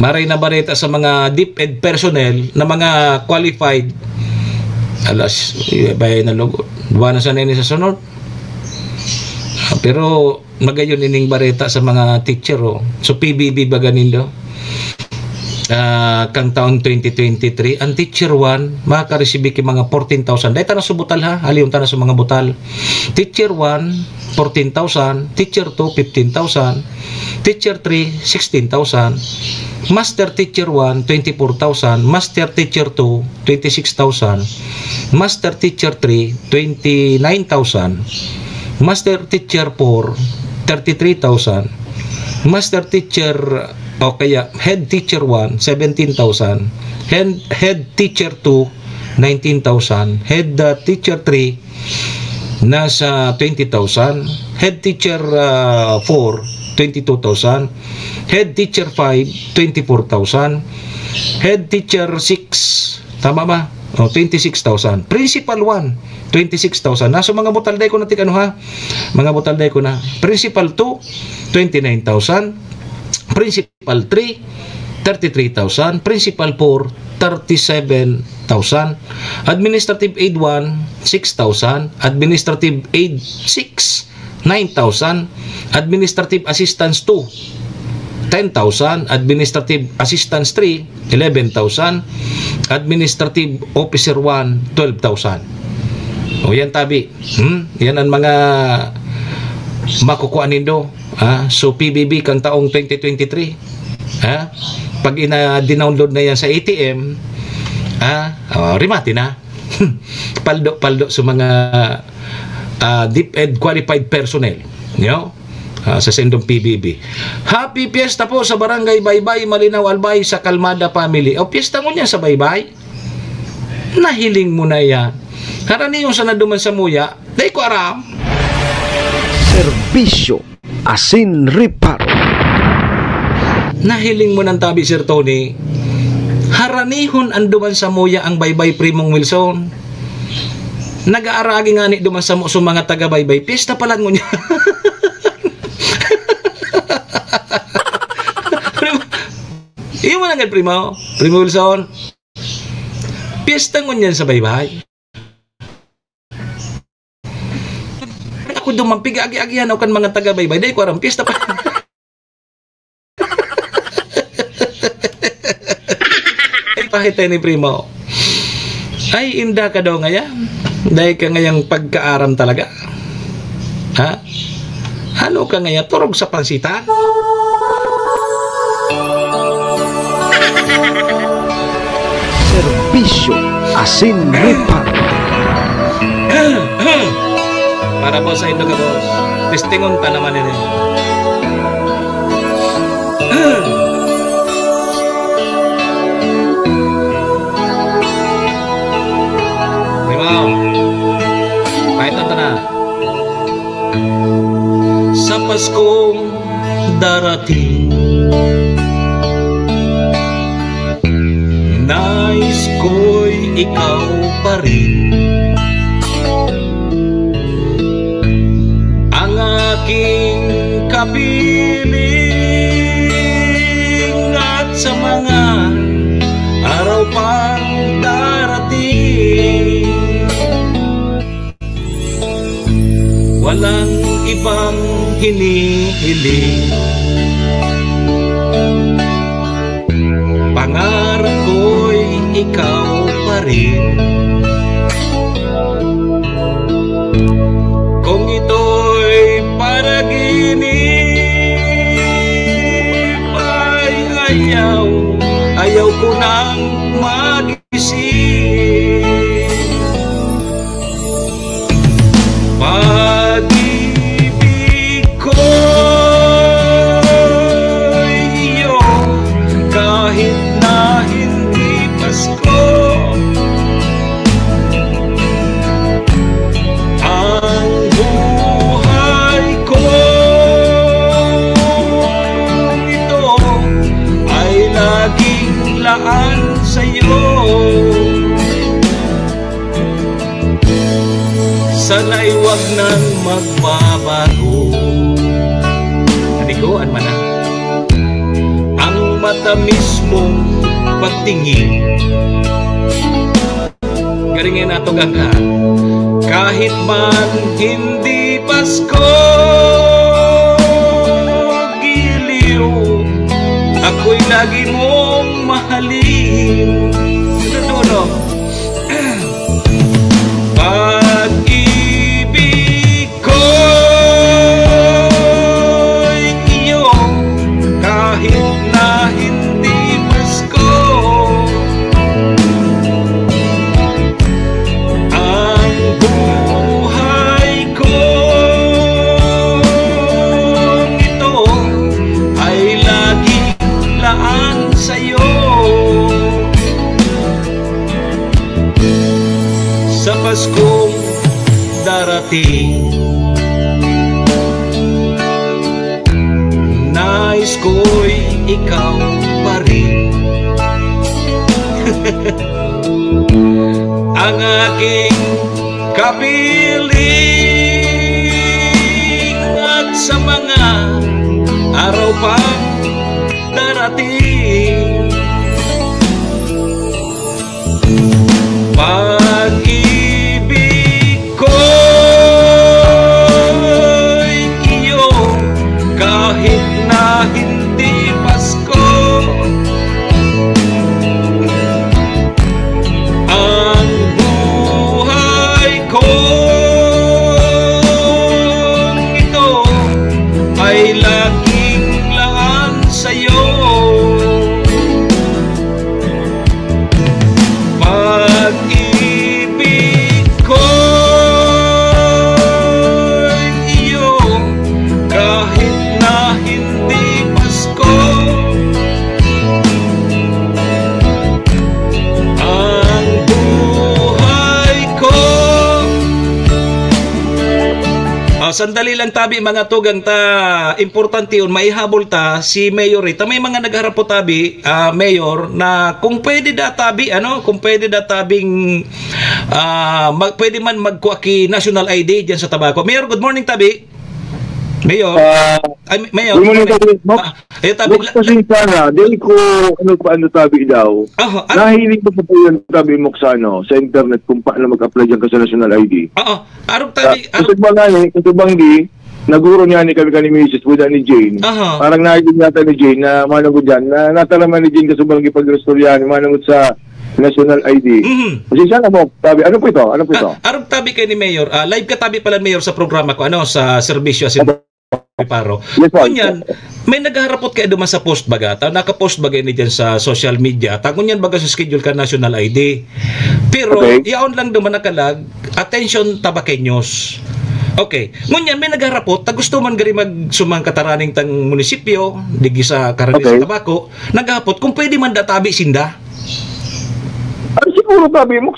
maray na bareta sa mga DepEd personnel na mga qualified alas bay na logo buwan na sana ini sa sunod. Pero magayon ining bareta sa mga teacher, so PBB ba ganin do. Kang taon 2023 ang teacher 1 makareceive ki mga 14,000 dahil tanong sa butal ha, aliyon tanong sa mga butal. Teacher 1 14,000, teacher 2 15,000, teacher 3 16,000, master teacher 1 24,000, master teacher 2 26,000, master teacher 3 29,000, master teacher 4 33,000, master teacher o kaya head teacher 1 17,000, head teacher 2 19,000, head teacher 3 nasa 20,000, head teacher 4 22,000, head teacher 5 24,000, head teacher 6 tama ba? 26,000, principal 1 26,000. Naso mga butalday ko na tikano ha, mga butalday ko na. Principal 2 29,000, Principal 3, 33,000. Principal 4, 37,000. Administrative Aid 1, 6,000. Administrative Aid 6, 9,000. Administrative Assistance 2, 10,000. Administrative Assistance 3, 11,000. Administrative Officer 1, 12,000. O yan tabi. Yan ang mga makukuha nindo. So PBB kang taong 2023. Pag ina-download na yan sa ATM, rimati na. paldo sa mga DepEd qualified personnel. Sa sendong PBB. Happy Fiesta po sa Barangay Baybay, Malinaw, Albay, sa Kalmada Family. O piyesta mo niya sa Baybay. Nahiling mo na yan. Karani yung sana duman sa muya, day ko aram. Serbisyo asin reparo. Nahiling mo ng tabi, Sir Tony. Haranihon ang duman sa muya ang Baybay Primong Wilson. Nag-aaragi nga ni duman sa mga taga-Baybay. Pista palang mo niya. Iyo mo lang Primo Wilson. Pista mo niyan sa Baybay. Ako dumampig agi-agihan o kan mga taga-Baybay. Dahil ko aram, pista pa. Ay, pahitay ni Primo. Ay, inda ka daw ngayon. Dahil ka ngayang pagkaaram talaga. Ha? Ano ka ngayon? Turog sa pansitan? Serbisyo asin reparo. Para po sa ito ka, boss. Testingon ta naman nila. Primo, kahit ito na. Sa Paskong darating, Nais ko'y ikaw pa rin, ang aking kapiling, at sa mga araw pang darating, walang ibang hinihiling. Pangarap ko'y ikaw pa rin, kung ito'y panaginip ay ayaw ko nang magising. Pag-ibig ko'y iyo, kahit na hindi Pasko. Ang buhay ko ito ay laging laan sa'yo. Sana'y wag nang magbabago. Naliguan man na ang matamis mong pagtingin. Garingin nato gangka, kahit man hindi Pasko, giliw, ako'y lagi mong mahalin. Ano? Pag-ibig ko'y iyo, kahit na hindi Pasko. Ang buhay ko ito ay laging laan sa'yo. Sa Paskong darating, nais ko'y ikaw pa rin, ang aking kapiling, at sa mga araw pang darating, pag-ibig ko'y iyo, kahit na hindi Pasko. Ang buhay ko ito ay laging laan sa'yo. Pag-ibig ko'y iyo, kahit na hindi Pasko. Ang buhay ko. Sandali lang tabi mga tugang ta, importante yun, maihabol ta si Mayor Rita. May mga nagharap po tabi, Mayor, na kung pwede da tabi, kung pwede da tabing pwede man magkuha ki national ID dyan sa Tabaco. Mayor, good morning tabi. Mayor. Mayor. Good morning tabi. Tabi. Kasi sana, dahil ko paano tabi daw. Nahilig ko pa po yung tabi mo sa internet kung paano mag-apply dyan ka sa national ID. Arog tabi. Kasi bang di, naguro niya ni kami Mrs. Buda ni Jane. Parang nahilig yata ni Jane na managod dyan. Natalaman ni Jane kasi bang ipag-restoryan, managod sa national ID. Kasi sana mo, tabi. Ano po ito? Arog tabi kay ni Mayor. Live ka tabi pala Mayor sa programa ko, sa serbisyo as Paro. Yes, Kunyan, may nagharapot kayo duman sa post baga. Naka-post baga ni dyan sa social media. Kunyan baga sa schedule ka national ID. Pero, yaon lang duman nakalag, attention Tabaqueños. Okay. Ngunyan, may nagharapot, gusto man gari magsumang kataraning tang munisipyo, digi sa karani sa Tabaco, naghapot, kung pwede man databi sinda. Siguro tabi mo.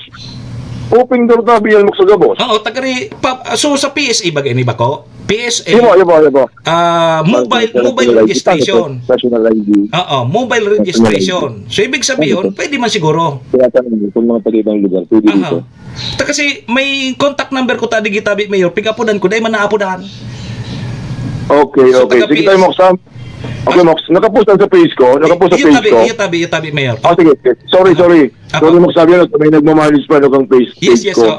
Open door tabi yan mo sa gabos. Oo, tagari. So sa PSA ba gani ba ko? PSA. Ibo. Mobile registration. National ID. Oo, mobile registration. So ibig sabihin, pwede man siguro. Kaya tanong kung mga taga-ibang lugar, pwede dito. Kasi may contact number ko tadi gitabi mayor, pigapudan ko dai man naapudan. Okay. Sige tayo mo sa. Okay, Mox. Nakapost sa page ko. Iyo tabi, mayor. Sige. Sorry. Sorry, Mox, sabi na, may nagmamanage pa ng page ko.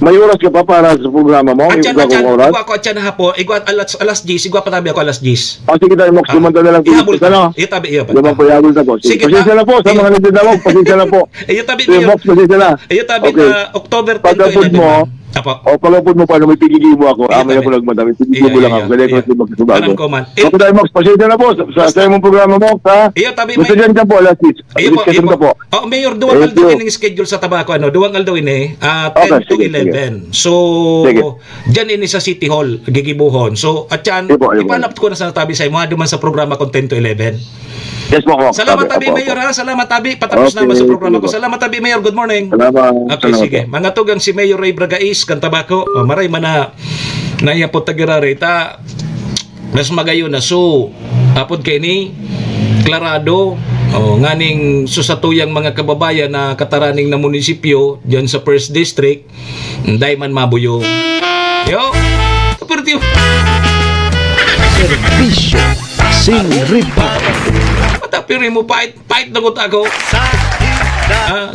May oras ka pa para sa programa mo? Igwa ko atyan na hapo. Igwa alas 10. Igwa patabi ako alas 10. Sige tayo, Mox. Lumanda na lang. Ihabol ka. Iyo tabi. Lumang po, ihabol na po. Pasensya na po sa mga nagdadawag. Pasensya na po. Iyo tabi, mayor. Mox, pasensya na. Iyo tabi na October 10 to 11. O pagapod mo paano may pigigil mo ako. May ako nagmadami. Pigigil mo lang ako. Galing ko ito magkasubago. Anong ko man. Ako tayo, Mox. Pasensya na po. Sa mong programa, Mox, ha? Iyo tabi, Gusto dyan ka po, alas 10. Iyo po. Mayor, duwang aldawin yung schedule sa tabako. Duwang aldawin 10 to 11. So, dyan ini sa City Hall, gigibuhon. So, at yan, ipanap ko na sa tabi sa mga duman sa programa kung 10 to 11. Yes, po. Salamat tabi, Mayor, ha? Salamat tabi. Patapos naman sa programa ko. Salamat tabi, Mayor. Good morning. Salamat. Okay, sige. Mga tugang si Mayor Ray Bragais, kan tabako. Maray man na nayapot tagirari. Nas magayo na. So, apod kay ni Clarado, nganing susatuyang mga kababayan na kataraning na munisipyo dyan sa First District, dahil man mabuyo. Yo! Kapertiyo! Serbisyo Asin Reparo. Matapiri mo, pait nagot ako.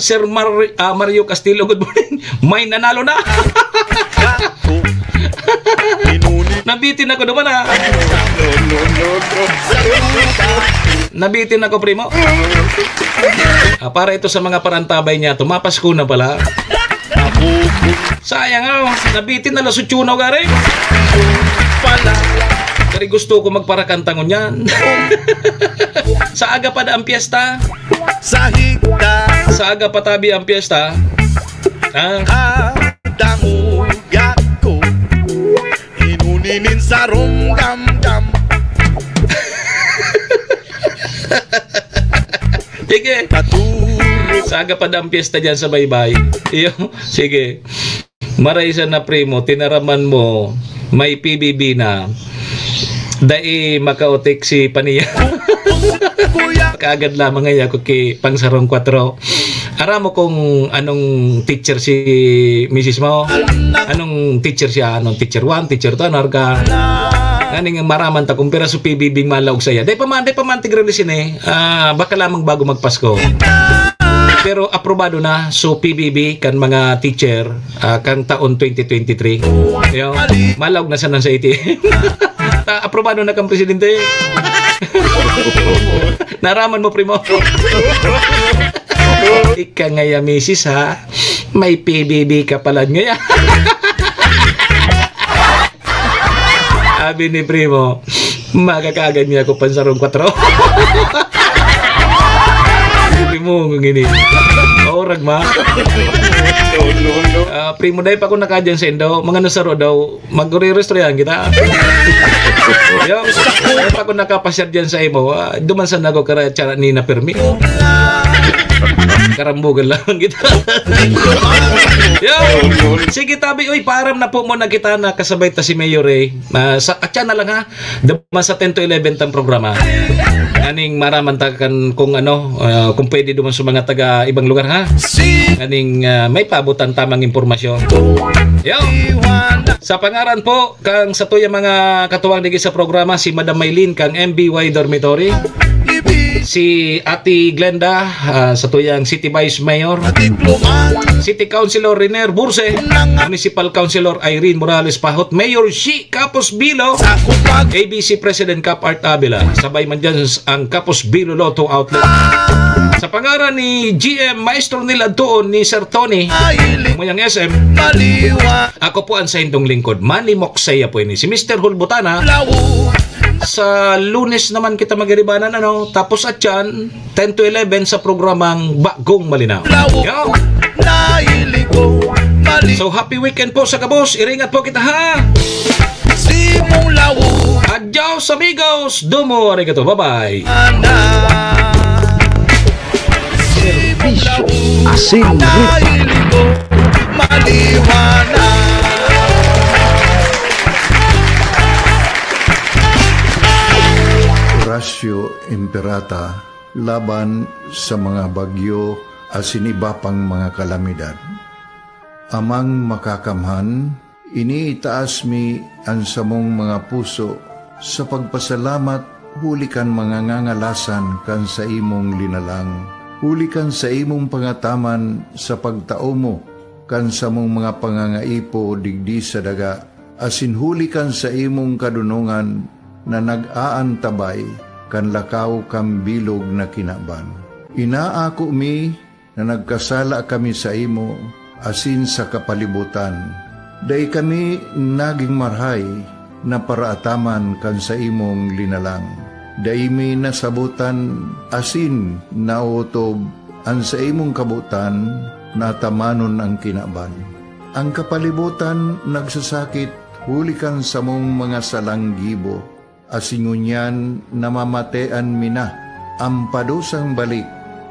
Sir Mario Castillo, good morning. May nanalo na. Nabitin ako naman, ha. Nabitin ako, primo. Para ito sa mga parantabay niya, tumapas ko na pala. Sayang, nabitin na lasutsunaw gari. Dari gusto ko magparakantangon yan. Sa aga pa ang piyesta. Sa aga pa tabi ang piyesta. Dangugat ko inuninin sa rumdam-dam. Sige. Sa aga pa ang piyesta dyan sa baybay. Sige. Maraisan na primo, tinaraman mo, may PBB na. Dai makautik si Paniya. Kaagad lamang ngayon ako kay pangsarong 4. Aram mo kung anong teacher si Mrs. mo? Anong teacher siya? Anong teacher 1, teacher 2, ano ka? Aning maraman ta kung pera sa PBB malawag saya. Dai paman tigrelisyon baka lamang bago magpasko. Pero aprobado na so PBB kan mga teacher kang taon 2023. Yo, malawag na sa ATM. Aprobado na kang presidente. Naraman mo, primo. Ika ngaya, misis, ha? May PBB ka pala ngaya. Sabi ni primo, magkakagan niya ako pansarong 4. Primo, ngini. Orag ma. Primo, dahil pa ako nakadyan sa Indo, mga nasaro daw, mag-re-restauran kita. Yo, dahil pa ako nakapasyar dyan sa imo, duman sa nago kara tsara ni na permi. Karambugan lang kita. Yo, sige tabi, uy, param na po muna kita na kasabay ta si Mayor Ray. Atya na lang, ha, duman sa 10 to 11 tang programa. Aning maraman takan kung kung pwede duman sa mga taga ibang lugar, ha. Aning may pabutan tamang impormasyon. Yo. Sa pangaran po kang sa tuya mga katuwang digi sa programa si Madam Maylin kang MBY Dormitory. Si Ate Glenda sa tuyang City Vice Mayor, City Councilor Riner Burse, Municipal Councilor Irene Morales Pahot, Mayor Shi Capos Bilo, ABC President Cap Art Abela, sabay man dyan ang Capos Bilo Lotto Outlet. Sa pangaran ni GM Maestro nila doon ni Sir Tony Muyang SM, ako po ang sa indong lingkod Manny Moksaya po ini si Mr. Hulbutana. Sa Lunes naman kita magiribanan tapos at yan 10 to 11 sa programang Bagong Malinaw. Yo. So happy weekend po sa kabos. Iringat po kita, ha. Adios amigos. Domo arigato. Bye-bye. Serbisyo Asin Reparo. maliwanag. Horacio Imperata laban sa mga bagyo at siniba pang mga kalamidad. Amang makakamhan, iniitaas mi ang samong mga puso sa pagpasalamat, hulikan mga ngangalasan kan sa imong linalang. Hulikan sa imong pangataman sa pagtao mo, kan sa mong mga pangangaipo digdi sa daga, asin hulikan sa imong kadunungan na nag-aantabay, kan lakaw kam bilog na kinaban. Inaako mi na nagkasala kami sa imo, asin sa kapalibutan. Day kami naging marhay na paraataman kan sa imong linalang. Day mi nasabutan asin nautob ang sa imong kabutan na tamanon ang kinaban. Ang kapalibutan nagsasakit hulikan sa mong mga salanggibo, asingunyan namamatean mina ang padusang balik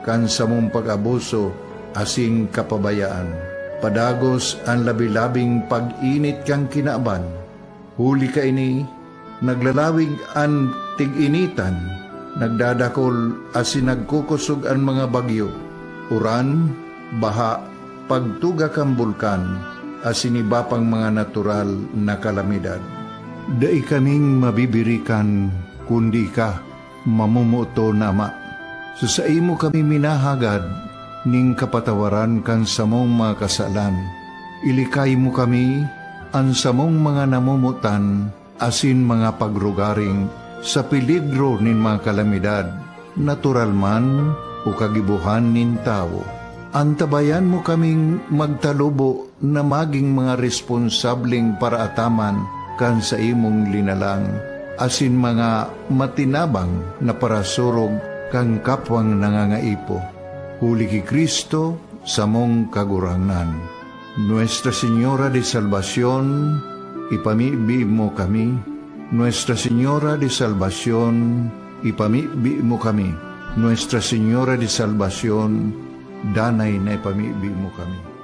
kan sa mong pag-abuso asing kapabayaan. Padagos ang labi-labing pag-init kang kinaban. Huli ka ini, naglalawig ang tig-initan, nagdadakol asin nagkukusog ang mga bagyo. Uran, baha, pagtuga kang bulkan, asin iba pang mga natural na kalamidad. Dai kaming mabibirikan, kundi ka, mamumuto na ama. Sa imo kami minahagad, ning kapatawaran kan samong mga kasalan. Ilikay mo kami, ang samong mga namumutan, asin mga pagrugaring, sa peligro nin mga kalamidad, natural man o kagibuhan nin tao. Antabayan mo kaming magtalubo na maging mga responsableng paraataman kan sa imong linalang, asin mga matinabang na parasurog kang kapwang nangangaipo. Huli ki Kristo sa mong kagurangan. Nuestra Señora de Salvación, ipamibi mo kami. Nuestra Señora de Salvación, ipamibi mo kami. Nuestra Señora de Salvación, danay na ipamibi mo kami.